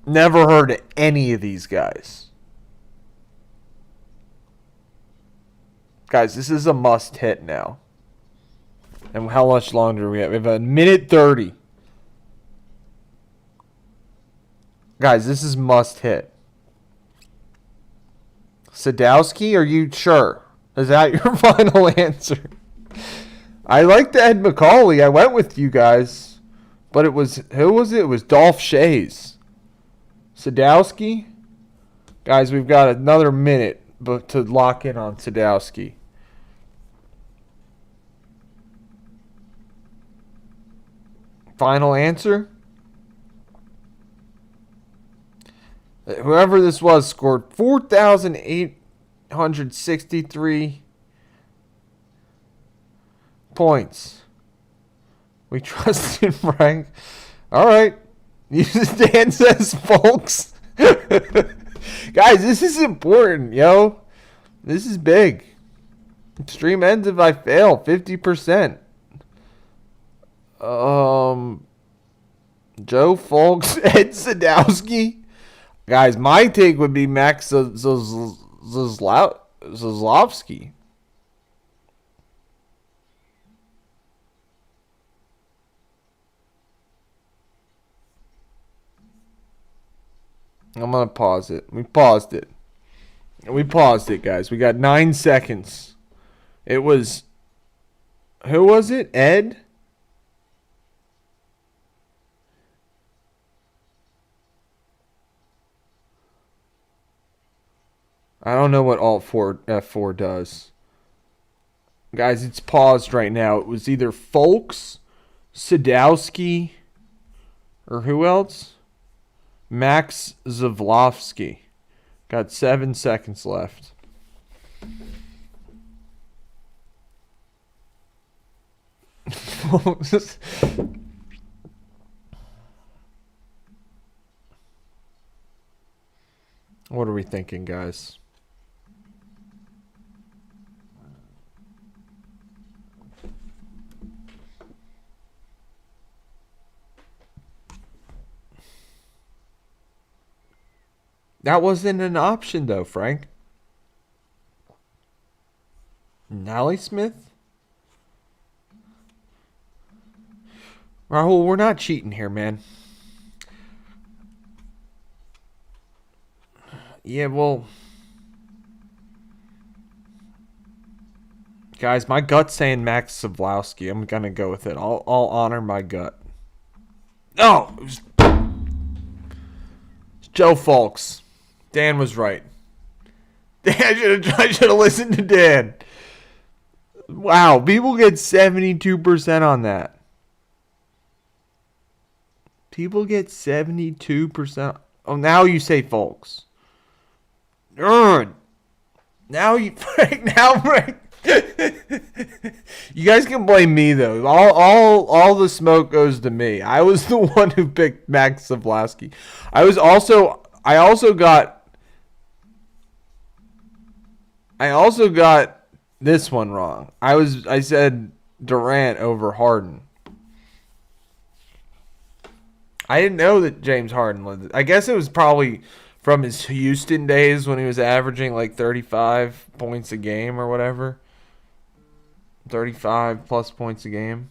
A: Never heard of any of these guys. Guys, this is a must hit now. And how much longer do we have? We have a minute 30. Guys, this is must hit. Sadowski, are you sure? Is that your final answer? I liked Ed Macaulay. I went with you guys. But it was, who was it? It was Dolph Shays. Sadowski? Guys, we've got another minute to lock in on Sadowski. Final answer? Whoever this was scored 4,863 points. We trust in Frank. All right. Dan says, folks. Guys, this is important, yo. This is big. Stream ends if I fail. 50%. Joe Folks, Ed Sadowski. Guys, my take would be Max Zazlowski. I'm going to pause it. We paused it. We paused it, guys. We got 9 seconds. It was... Who was it? Ed? I don't know what Alt F4 does. Guys, it's paused right now. It was either Folks, Sadowski, or who else? Max Zavlovsky. Got 7 seconds left. What are we thinking, guys? That wasn't an option, though, Frank. Nally Smith? Rahul, we're not cheating here, man. Yeah, well... Guys, my gut's saying Max Savlowski. I'm going to go with it. I'll honor my gut. No! It's Joe Folks. Dan was right. I should have listened to Dan. Wow, people get 72% on that. People get 72%. Oh, now you say Folks. Now you Frank. You guys can blame me though. All the smoke goes to me. I was the one who picked Max Savlowski. I also got this one wrong. I said Durant over Harden. I didn't know that James Harden lived. I guess it was probably from his Houston days when he was averaging like 35 points a game or whatever. 35 plus points a game.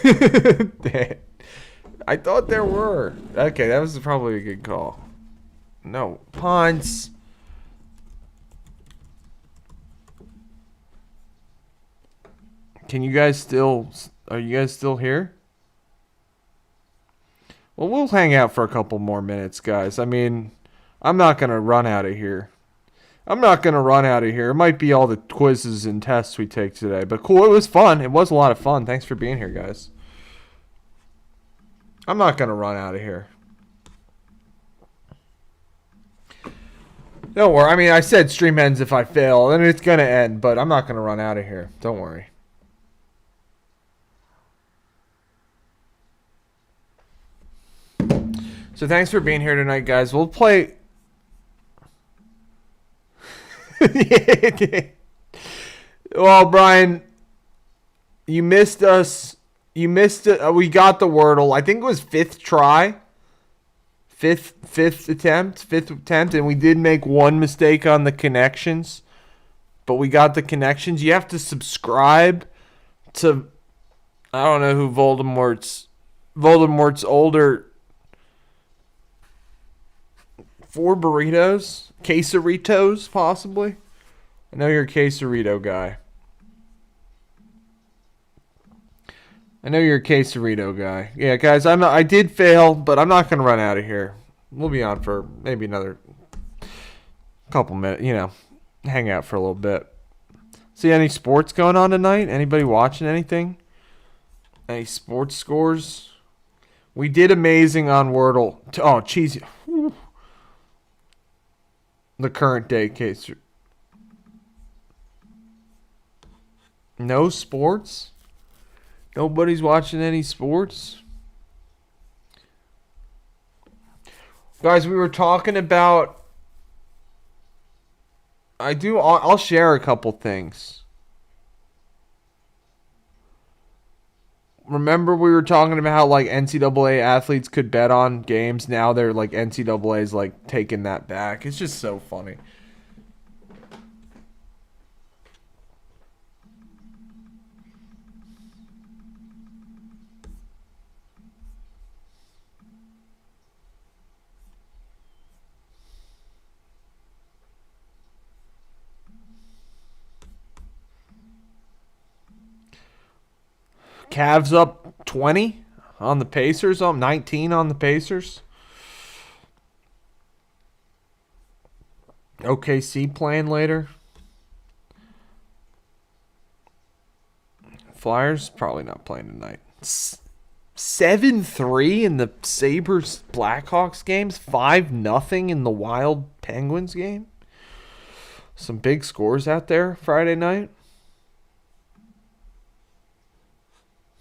A: Damn. I thought there were. Okay, that was probably a good call. No. Punts. Are you guys still here? Well, we'll hang out for a couple more minutes, guys. I mean, I'm not going to run out of here. It might be all the quizzes and tests we take today. But cool, it was fun. It was a lot of fun. Thanks for being here, guys. I'm not going to run out of here. Don't worry. I mean, I said stream ends if I fail, and it's gonna end, but I'm not gonna run out of here. Don't worry. So thanks for being here tonight, guys. We'll play. Well, Brian, you missed us. You missed it. We got the Wordle. I think it was fifth try. Fifth attempt, and we did make one mistake on the connections, but we got the connections. You have to subscribe to, I don't know who Voldemort's older. 4 burritos, quesaritos, possibly. I know you're a quesarito guy. Yeah, guys, I did fail, but I'm not gonna run out of here. We'll be on for maybe another couple minutes. Hang out for a little bit. See any sports going on tonight? Anybody watching anything? Any sports scores? We did amazing on Wordle. Oh, cheesy. The current day case. No sports? Nobody's watching any sports? Guys, we were talking about... I'll share a couple things. Remember we were talking about how like NCAA athletes could bet on games. Now they're like NCAA's like taking that back. It's just so funny. Cavs up 20 on the Pacers. 19 on the Pacers. OKC playing later. Flyers probably not playing tonight. 7-3 in the Sabres Blackhawks games. 5-0 in the Wild Penguins game. Some big scores out there Friday night.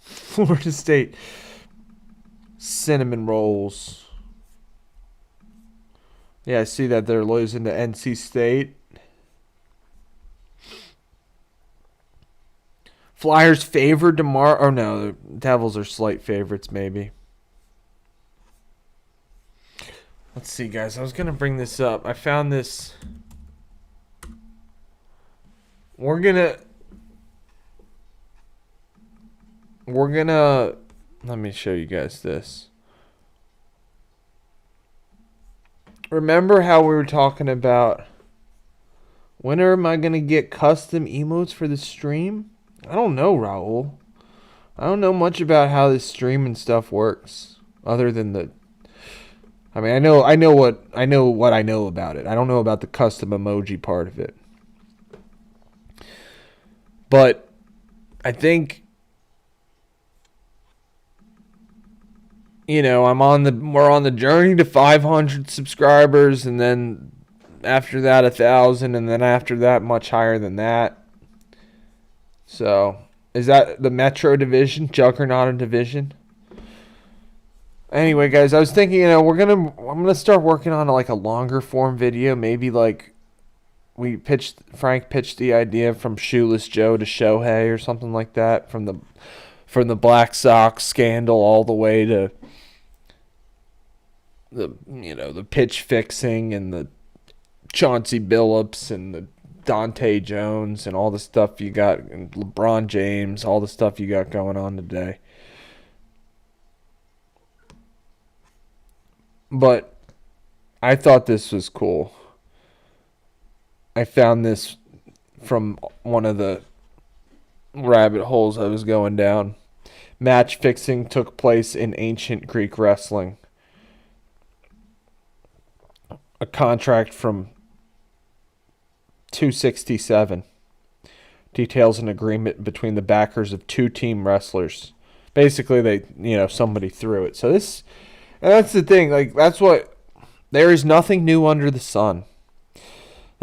A: Florida State cinnamon rolls. Yeah, I see that they're losing to NC State. Flyers favored tomorrow. Oh no, the Devils are slight favorites maybe. Let's see, guys. I was going to bring this up. I found this. We're going to... Let me show you guys this. Remember how we were talking about when am I going to get custom emotes for the stream? I don't know, Raul. I don't know much about how this stream and stuff works other than the... I mean, I know what I know about it. I don't know about the custom emoji part of it. But I think we're on the journey to 500 subscribers, and then after that 1,000, and then after that much higher than that. So, is that the Metro Division, Juggernaut Division? Anyway, guys, I was thinking, I'm gonna start working on like a longer form video. Maybe like Frank pitched the idea from Shoeless Joe to Shohei or something like that, from the Black Sox scandal all the way to the pitch fixing and the Chauncey Billups and the Dante Jones and all the stuff you got, and LeBron James, all the stuff you got going on today. But I thought this was cool. I found this from one of the rabbit holes I was going down. Match fixing took place in ancient Greek wrestling. A contract from 267 details an agreement between the backers of two team wrestlers. Basically, somebody threw it. So that's the thing. Like, that's what... There is nothing new under the sun.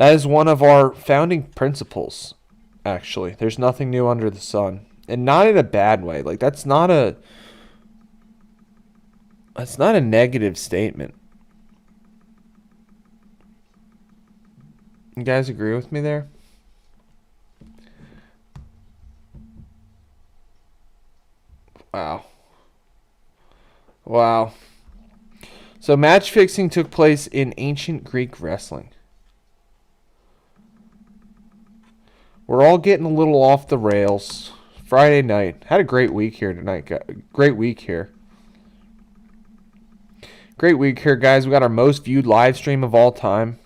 A: That is one of our founding principles, actually. There's nothing new under the sun. And not in a bad way. Like, that's not a negative statement. You guys agree with me there? Wow. Wow. So match fixing took place in ancient Greek wrestling. We're all getting a little off the rails. Friday night. Had a great week here tonight. Great week here. Great week here, guys. We got our most viewed live stream of all time.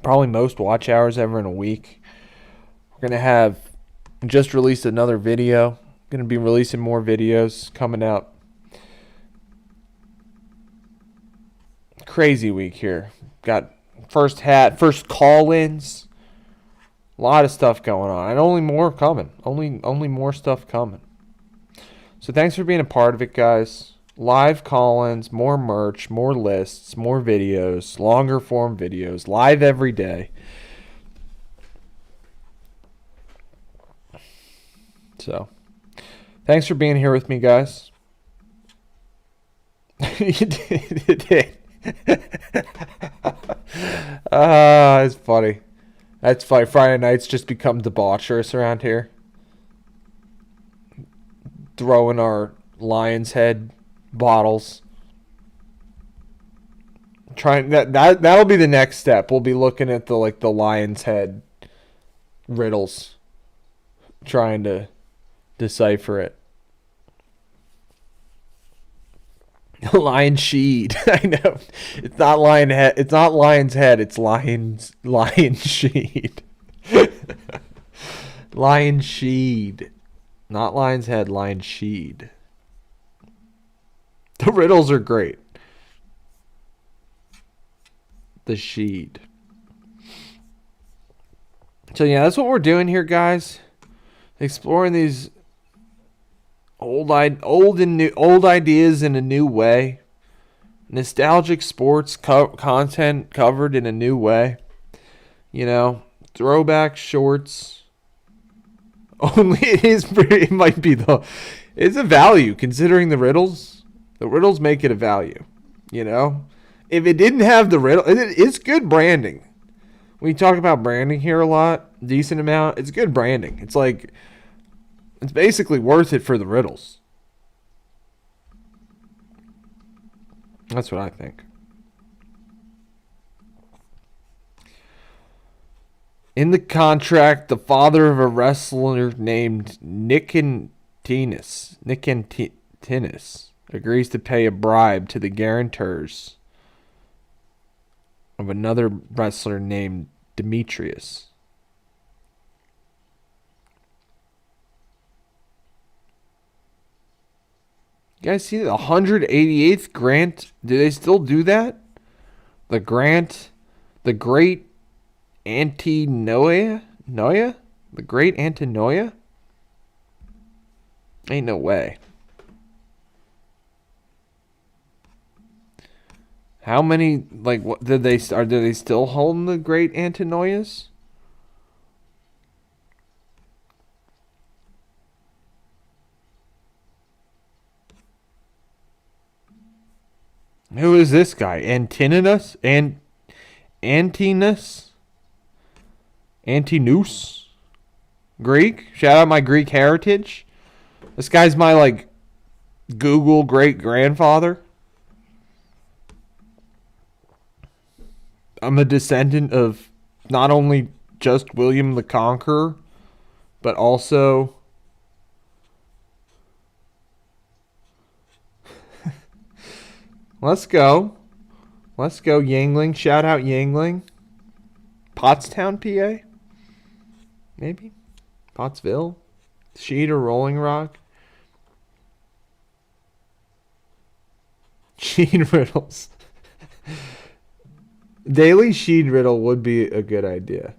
A: Probably most watch hours ever in a week. We're going to have just released another video. Going to be releasing more videos coming out. Crazy week here. Got first call-ins. A lot of stuff going on. And only more coming. Only more stuff coming. So thanks for being a part of it, guys. Live call-ins, more merch, more lists, more videos, longer form videos, live every day. So, thanks for being here with me, guys. You did. It's funny. That's funny. Friday nights just become debaucherous around here. Throwing our Lion's Head bottles. Trying that'll be the next step. We'll be looking at the Lion's Head riddles, trying to decipher it. Lion Sheed. I know. It's not Lion Head. It's not Lion's Head. It's Lion Sheed. Lion Sheed. Not Lion's Head. Lion Sheed. The riddles are great. The Sheed. So yeah, that's what we're doing here, guys. Exploring these old ideas in a new way. Nostalgic sports content covered in a new way. You know, throwback shorts. Only it might be it's a value considering the riddles. The riddles make it a value, you know? If it didn't have the riddle, it's good branding. We talk about branding here a lot, decent amount. It's good branding. It's like, it's basically worth it for the riddles. That's what I think. In the contract, the father of a wrestler named Nicantinus agrees to pay a bribe to the guarantors of another wrestler named Demetrius. You guys see the 188th grant? Do they still do that? The grant, the great Antinoia? The great Antinoia? Ain't no way. How many, what do they still hold the great Antinoias? Who is this guy? Antinous? Antinous? Greek? Shout out my Greek heritage. This guy's my, Google great-grandfather. I'm a descendant of not only just William the Conqueror, but also Let's go, Yangling. Shout out Yangling. Pottstown, PA? Maybe? Pottsville? Sheet or Rolling Rock? Sheet riddles. Daily Sheed riddle would be a good idea.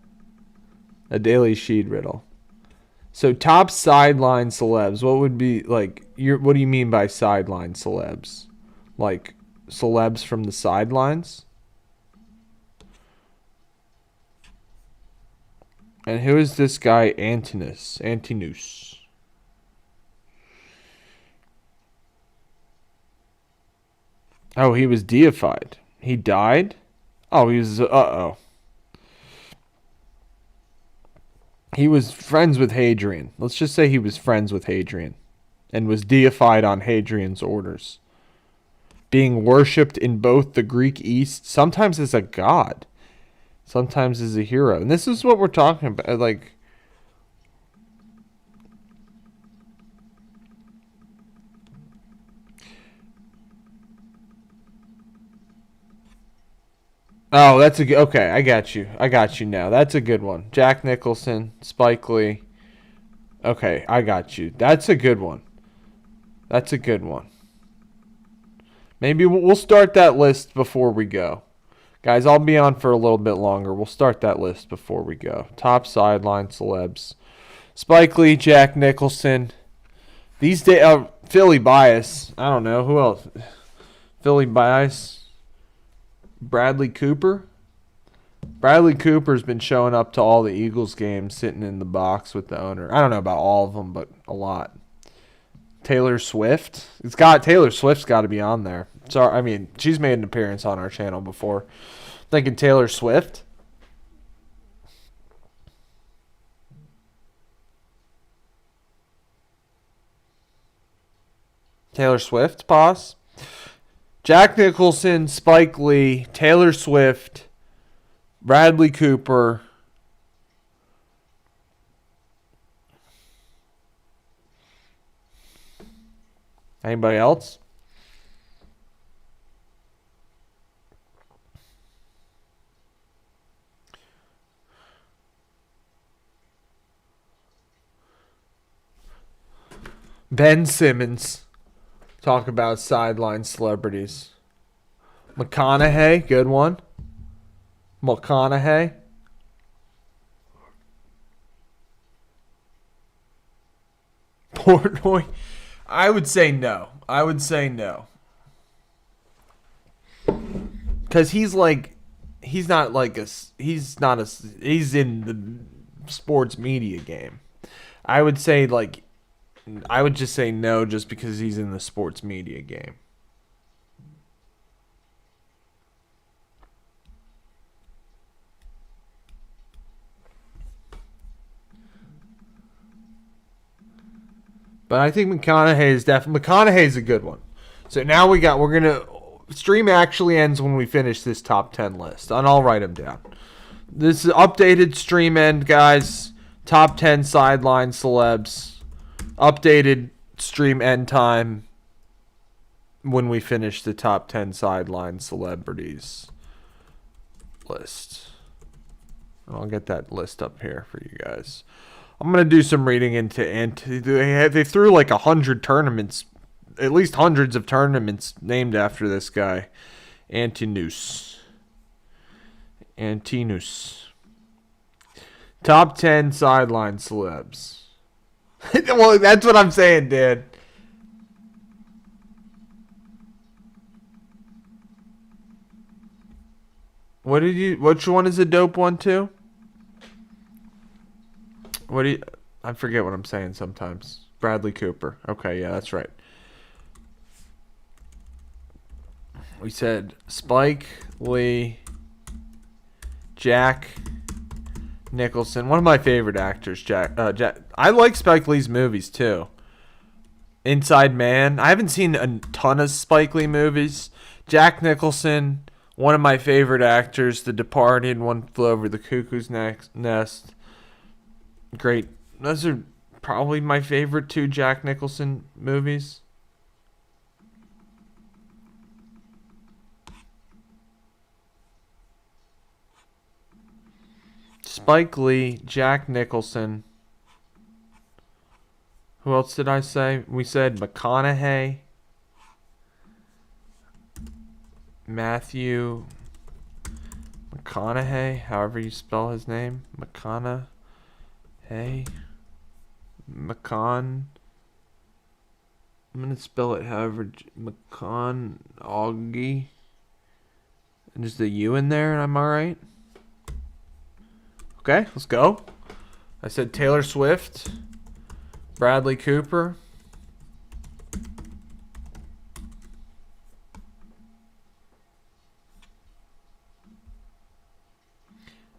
A: A daily Sheed riddle. So top sideline celebs. What would be what do you mean by sideline celebs? Like celebs from the sidelines? And who is this guy, Antinous? Oh, he was deified. He died? Oh, he was... Uh-oh. He was friends with Hadrian. Let's just say he was friends with Hadrian. And was deified on Hadrian's orders. Being worshipped in both the Greek East, sometimes as a god. Sometimes as a hero. And this is what we're talking about. Like... Oh, that's a good... Okay, I got you. I got you now. That's a good one. Jack Nicholson, Spike Lee. Okay, I got you. That's a good one. That's a good one. Maybe we'll start that list before we go. Guys, I'll be on for a little bit longer. We'll start that list before we go. Top sideline celebs. Spike Lee, Jack Nicholson. These days... Philly bias. I don't know. Who else? Philly bias. Bradley Cooper. Bradley Cooper's been showing up to all the Eagles games, sitting in the box with the owner. I don't know about all of them, but a lot. Taylor Swift. Taylor Swift's got to be on there. Sorry, I mean, she's made an appearance on our channel before. Thinking Taylor Swift. Taylor Swift, pause. Jack Nicholson, Spike Lee, Taylor Swift, Bradley Cooper. Anybody else? Ben Simmons. Talk about sideline celebrities. McConaughey, good one. McConaughey. Portnoy. I would say no. Because he's in the sports media game. I would just say no just because he's in the sports media game. But I think McConaughey's a good one. So now stream actually ends when we finish this top 10 list. And I'll write them down. This is updated stream end, guys. Top 10 sideline celebs. Updated stream end time when we finish the top 10 sideline celebrities list. I'll get that list up here for you guys. I'm going to do some reading into they threw like 100 tournaments, at least hundreds of tournaments named after this guy, Antinous. Top 10 sideline celebs. Well, that's what I'm saying, dude. Which one is a dope one too? I forget what I'm saying sometimes. Bradley Cooper. Okay, yeah, that's right. We said Spike Lee, Jack Nicholson. One of my favorite actors, Jack. I like Spike Lee's movies too. Inside Man. I haven't seen a ton of Spike Lee movies. Jack Nicholson, one of my favorite actors. The Departed, One Flew Over the Cuckoo's Nest. Great. Those are probably my favorite two Jack Nicholson movies. Spike Lee, Jack Nicholson. Who else did I say? We said McConaughey. Matthew McConaughey, however you spell his name. McConaughey. I'm going to spell it however. McConaughey. And just the U in there, am I right? Okay, let's go. I said Taylor Swift, Bradley Cooper.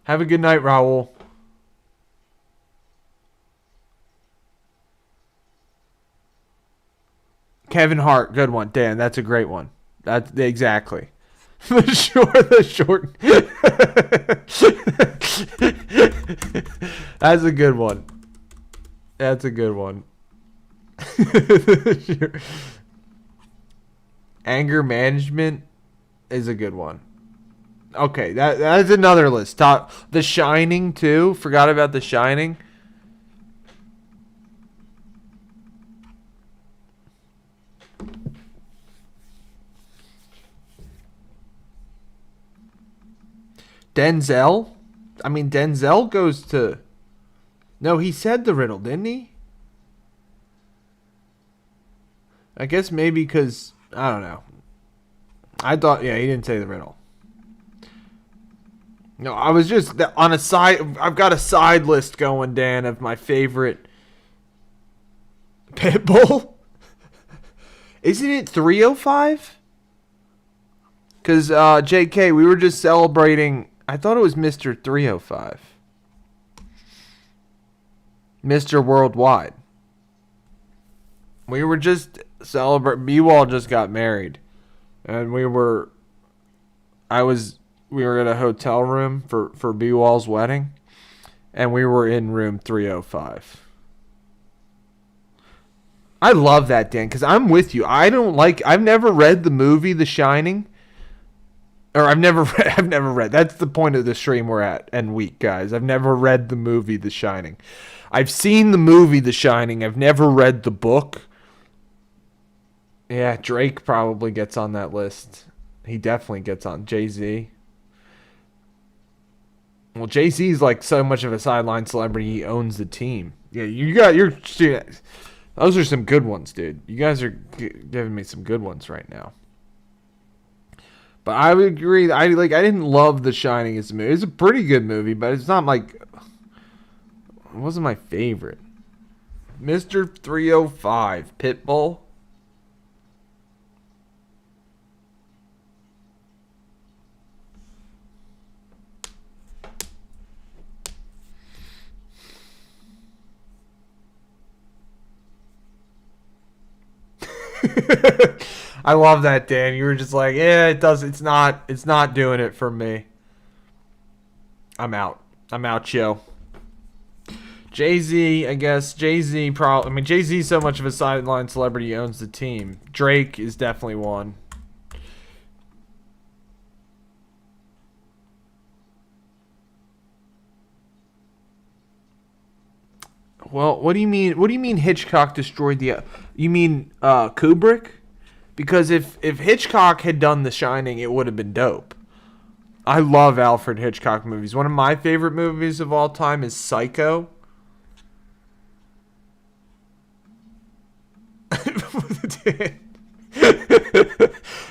A: Have a good night, Raul. Kevin Hart, good one. Dan, that's a great one. That's exactly. The short. That's a good one. That's a good one. Anger management is a good one. Okay, that's another list. Top The Shining too. Forgot about The Shining. Denzel? I mean, Denzel goes to... No, he said the riddle, didn't he? I guess maybe because... I don't know. I thought... Yeah, he didn't say the riddle. No, I was just on a side... I've got a side list going, Dan, of my favorite... Pitbull? Isn't it 305? Because, JK, we were just celebrating... I thought it was Mr. 305. Mr. Worldwide. We were just celebrating... B-Wall just got married. And we were in a hotel room for B-Wall's wedding. And we were in room 305. I love that, Dan, because I'm with you. I've never read the movie The Shining. Or I've never read. That's the point of the stream we're at and week, guys. I've never read the movie The Shining. I've seen the movie The Shining. I've never read the book. Yeah, Drake probably gets on that list. He definitely gets on. Jay-Z. Well, Jay-Z's like so much of a sideline celebrity, he owns the team. Yeah, those are some good ones, dude. You guys are giving me some good ones right now. But I would agree. I didn't love The Shining as a movie. It's a pretty good movie, but it's not like... It wasn't my favorite. Mr. 305, Pitbull. I love that, Dan. You were just like, yeah, it's not doing it for me. I'm out, yo. Jay-Z, I guess. Jay-Z Jay-Z's so much of a sideline celebrity, he owns the team. Drake is definitely one. Well, what do you mean? What do you mean Hitchcock destroyed the... You mean Kubrick? Because if Hitchcock had done The Shining, it would have been dope. I love Alfred Hitchcock movies. One of my favorite movies of all time is Psycho.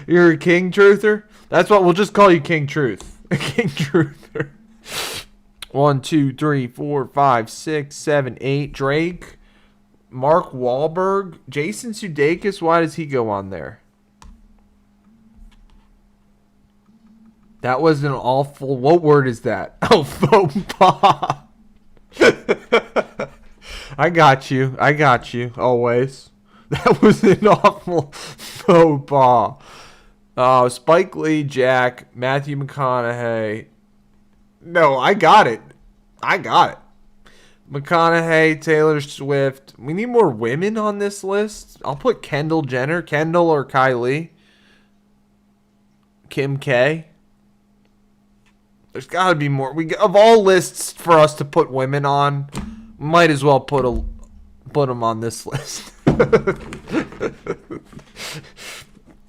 A: You're a King Truther? That's what we'll just call you, King Truth. King Truther. 1, 2, 3, 4, 5, 6, 7, 8. Drake. Mark Wahlberg. Jason Sudeikis. Why does he go on there? That was an awful... What word is that? Oh, faux pas. I got you. Always. That was an awful faux pas. Spike Lee, Jack, Matthew McConaughey. No, I got it. McConaughey, Taylor Swift. We need more women on this list. I'll put Kendall Jenner. Kendall or Kylie. Kim K. There's got to be more. Of all lists for us to put women on, might as well put them on this list.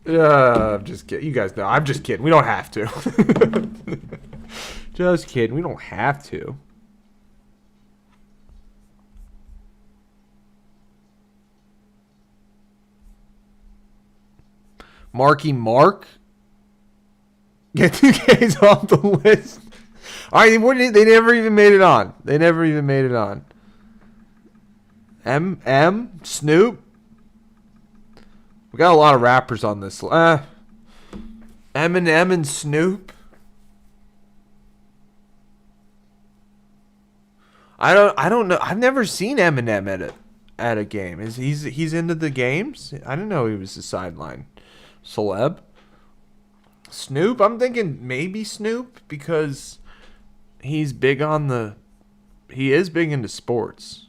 A: I'm just kidding. You guys know. I'm just kidding. We don't have to. Just kidding. We don't have to. Marky Mark? Get 2Ks off the list. All right, they never even made it on. Snoop. We got a lot of rappers on this. Eminem and Snoop. I don't know. I've never seen Eminem at a game. He's into the games? I didn't know he was a sideline celeb. Snoop, I'm thinking maybe Snoop because he is big into sports.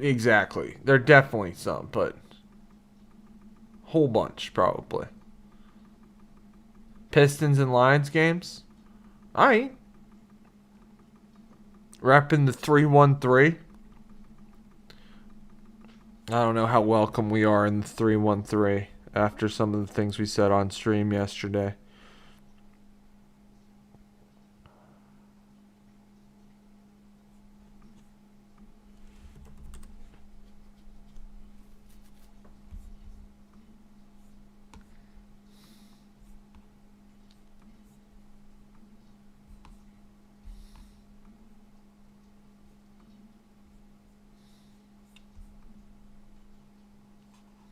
A: Exactly. There are definitely some, but whole bunch probably. Pistons and Lions games? Alright. Repping the 313. I don't know how welcome we are in the 313 after some of the things we said on stream yesterday.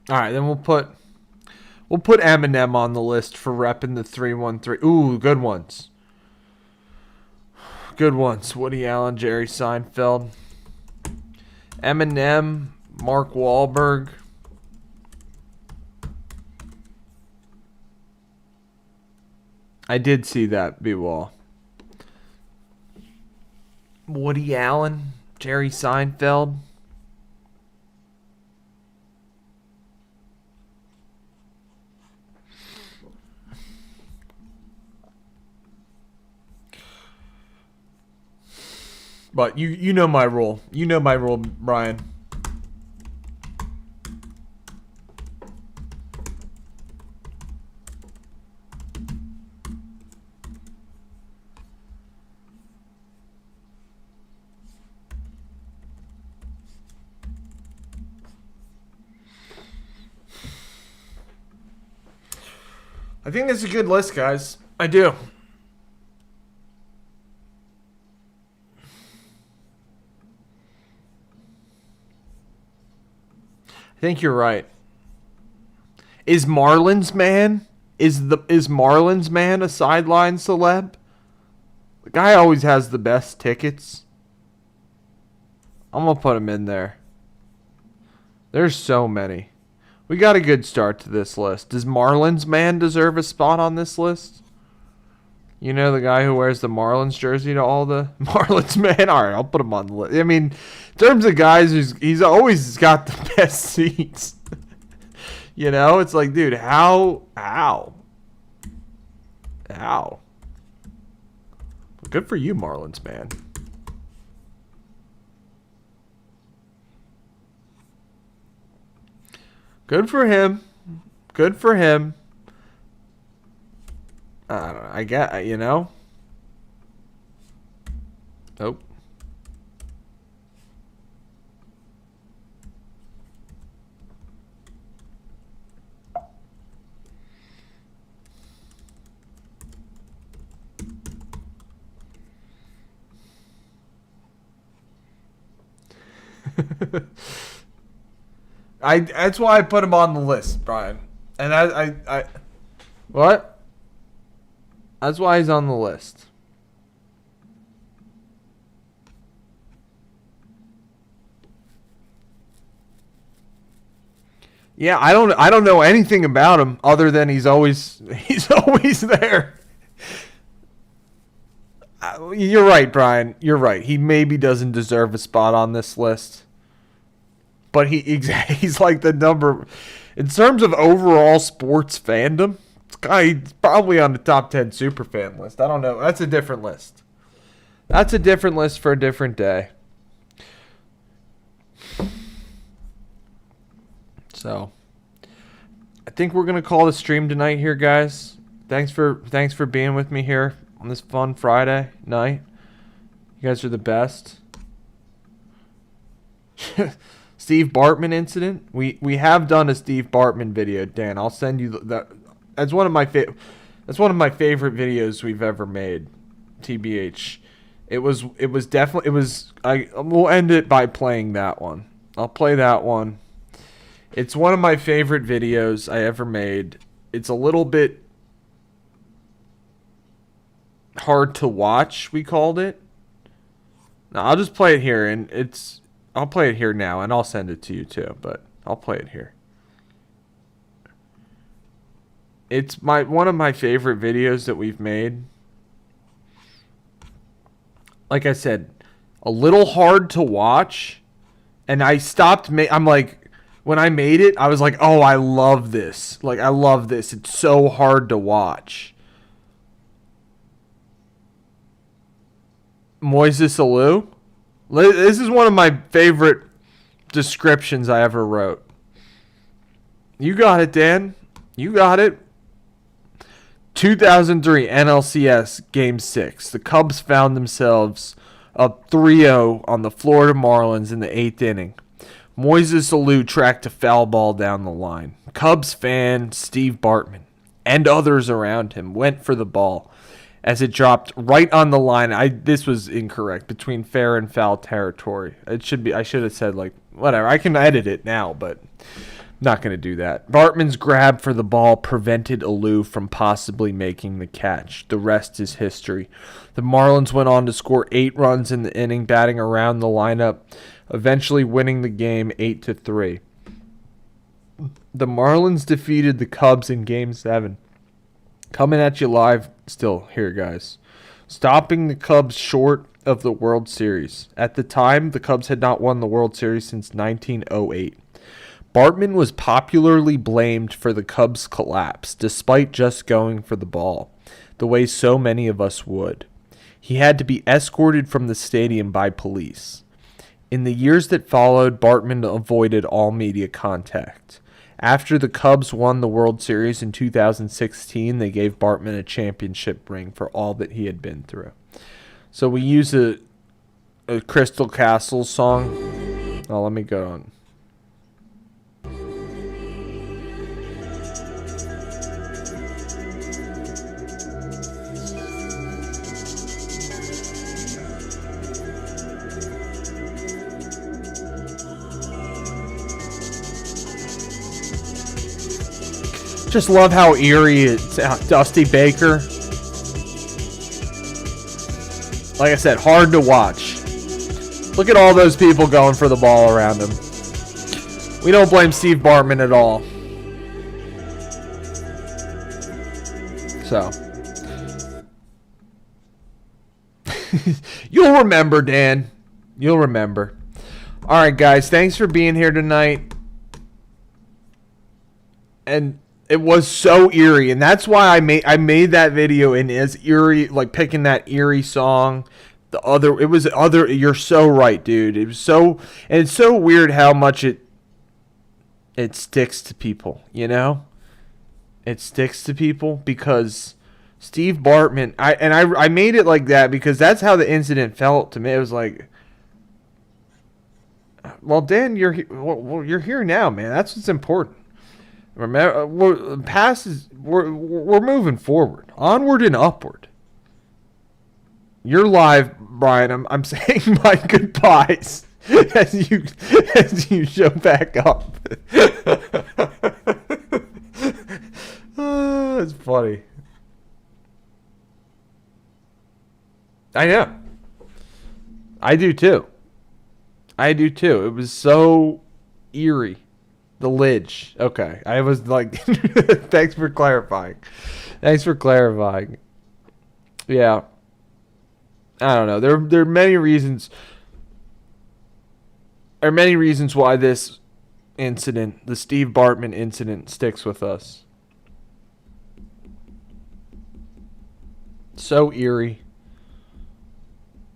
A: All right, then we'll put Eminem on the list for repping the 313. Ooh, good ones. Good ones. Woody Allen, Jerry Seinfeld, Eminem, Mark Wahlberg. I did see that, B-Wall. Woody Allen, Jerry Seinfeld. But you know my rule. You know my rule, Brian. I think that's a good list, guys. I do. I think you're right. Is Marlins Man a sideline celeb? The guy always has the best tickets. I'm gonna put him in there. There's so many. We got a good start to this list. Does Marlins Man deserve a spot on this list? You know, the guy who wears the Marlins jersey to all the Marlins Man? All right, I'll put him on the list. I mean, in terms of guys, he's always got the best seats. You know, it's like, dude, how? Good for you, Marlins Man. Good for him. Good for him. I don't know. I get, you know. Nope. That's why I put him on the list, Brian. And I what? That's why he's on the list. Yeah, I don't know anything about him other than he's always there. You're right, Brian. You're right. He maybe doesn't deserve a spot on this list. But he's like the number in terms of overall sports fandom. He's probably on the top 10 superfan list. I don't know. That's a different list. That's a different list for a different day. So, I think we're gonna call the stream tonight here, guys. Thanks for being with me here on this fun Friday night. You guys are the best. Steve Bartman incident. We have done a Steve Bartman video, Dan. I'll send you that. That's one of my favorite videos we've ever made. TBH. It was definitely, we'll end it by playing that one. I'll play that one. It's one of my favorite videos I ever made. It's a little bit hard to watch, we called it. Now, I'll just play it here, and I'll play it here now, and I'll send it to you too, but I'll play it here. It's one of my favorite videos that we've made. Like I said, a little hard to watch, and I stopped. I'm like, when I made it, I was like, oh, I love this. Like, I love this. It's so hard to watch. Moises Alou. This is one of my favorite descriptions I ever wrote. You got it, Dan. You got it. 2003 NLCS Game 6. The Cubs found themselves up 3-0 on the Florida Marlins in the 8th inning. Moises Alou tracked a foul ball down the line. Cubs fan Steve Bartman and others around him went for the ball as it dropped right on the line. This was incorrect, between fair and foul territory. I should have said, like, whatever. I can edit it now, but not going to do that. Bartman's grab for the ball prevented Alou from possibly making the catch. The rest is history. The Marlins went on to score 8 runs in the inning, batting around the lineup, eventually winning the game 8-3. The Marlins defeated the Cubs in Game 7. Coming at you live still here, guys. Stopping the Cubs short of the World Series. At the time, the Cubs had not won the World Series since 1908. Bartman was popularly blamed for the Cubs' collapse, despite just going for the ball, the way so many of us would. He had to be escorted from the stadium by police. In the years that followed, Bartman avoided all media contact. After the Cubs won the World Series in 2016, they gave Bartman a championship ring for all that he had been through. So we use a Crystal Castles song. Oh, let me go on. Just love how eerie it's. Dusty Baker. Like I said, hard to watch. Look at all those people going for the ball around him. We don't blame Steve Bartman at all. So. You'll remember, Dan. You'll remember. All right, guys. Thanks for being here tonight. And it was so eerie, and that's why I made that video in as eerie, like picking that eerie song. You're so right, dude. It was so, and it's so weird how much it sticks to people, you know? It sticks to people because Steve Bartman, I made it like that because that's how the incident felt to me. It was like, well, Dan, you're here now, man. That's what's important. Remember, we're moving forward, onward and upward. You're live, Brian. I'm saying my goodbyes as you show back up. It's funny. I know. I do too. It was so eerie. The Lidge. Okay. I was like, thanks for clarifying. Yeah. I don't know. There are many reasons. There are many reasons why this incident, the Steve Bartman incident, sticks with us. So eerie.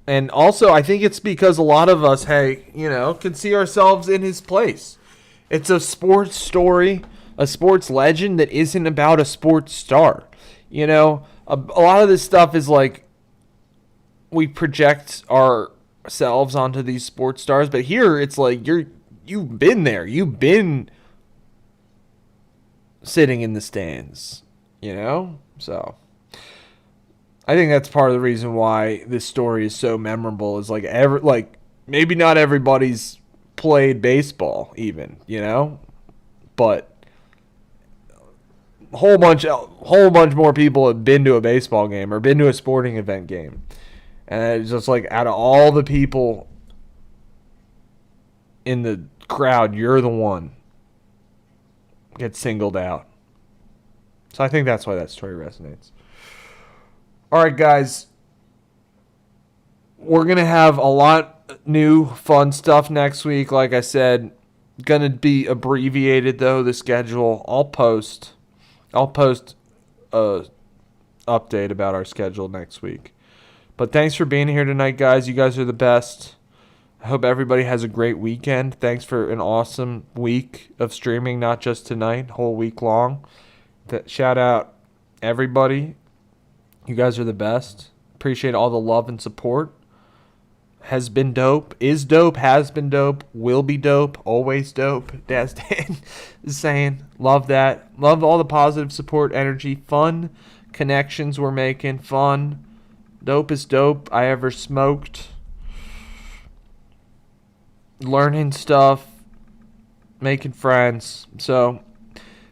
A: And also, I think it's because a lot of us, can see ourselves in his place. It's a sports story, a sports legend that isn't about a sports star. You know, a lot of this stuff is like we project ourselves onto these sports stars, but here it's like you've been there. You've been sitting in the stands, you know? So I think that's part of the reason why this story is so memorable. Is like maybe not everybody's played baseball even, but a whole bunch more people have been to a baseball game or been to a sporting event game. And it's just like out of all the people in the crowd, you're the one gets singled out. So I think that's why that story resonates. All right, guys. We're going to have a lot new fun stuff next week. Like I said, going to be abbreviated, though, the schedule. I'll post a update about our schedule next week. But thanks for being here tonight, guys. You guys are the best. I hope everybody has a great weekend. Thanks for an awesome week of streaming, not just tonight, whole week long. Shout out everybody. You guys are the best. Appreciate all the love and support. Has been dope. Is dope. Has been dope. Will be dope. Always dope. Daz Dan is saying. Love that. Love all the positive support, energy, fun connections we're making. Fun. Dopest dope I ever smoked. Learning stuff. Making friends. So,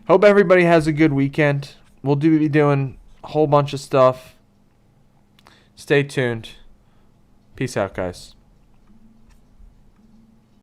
A: hope everybody has a good weekend. We'll be doing a whole bunch of stuff. Stay tuned. Peace out, guys.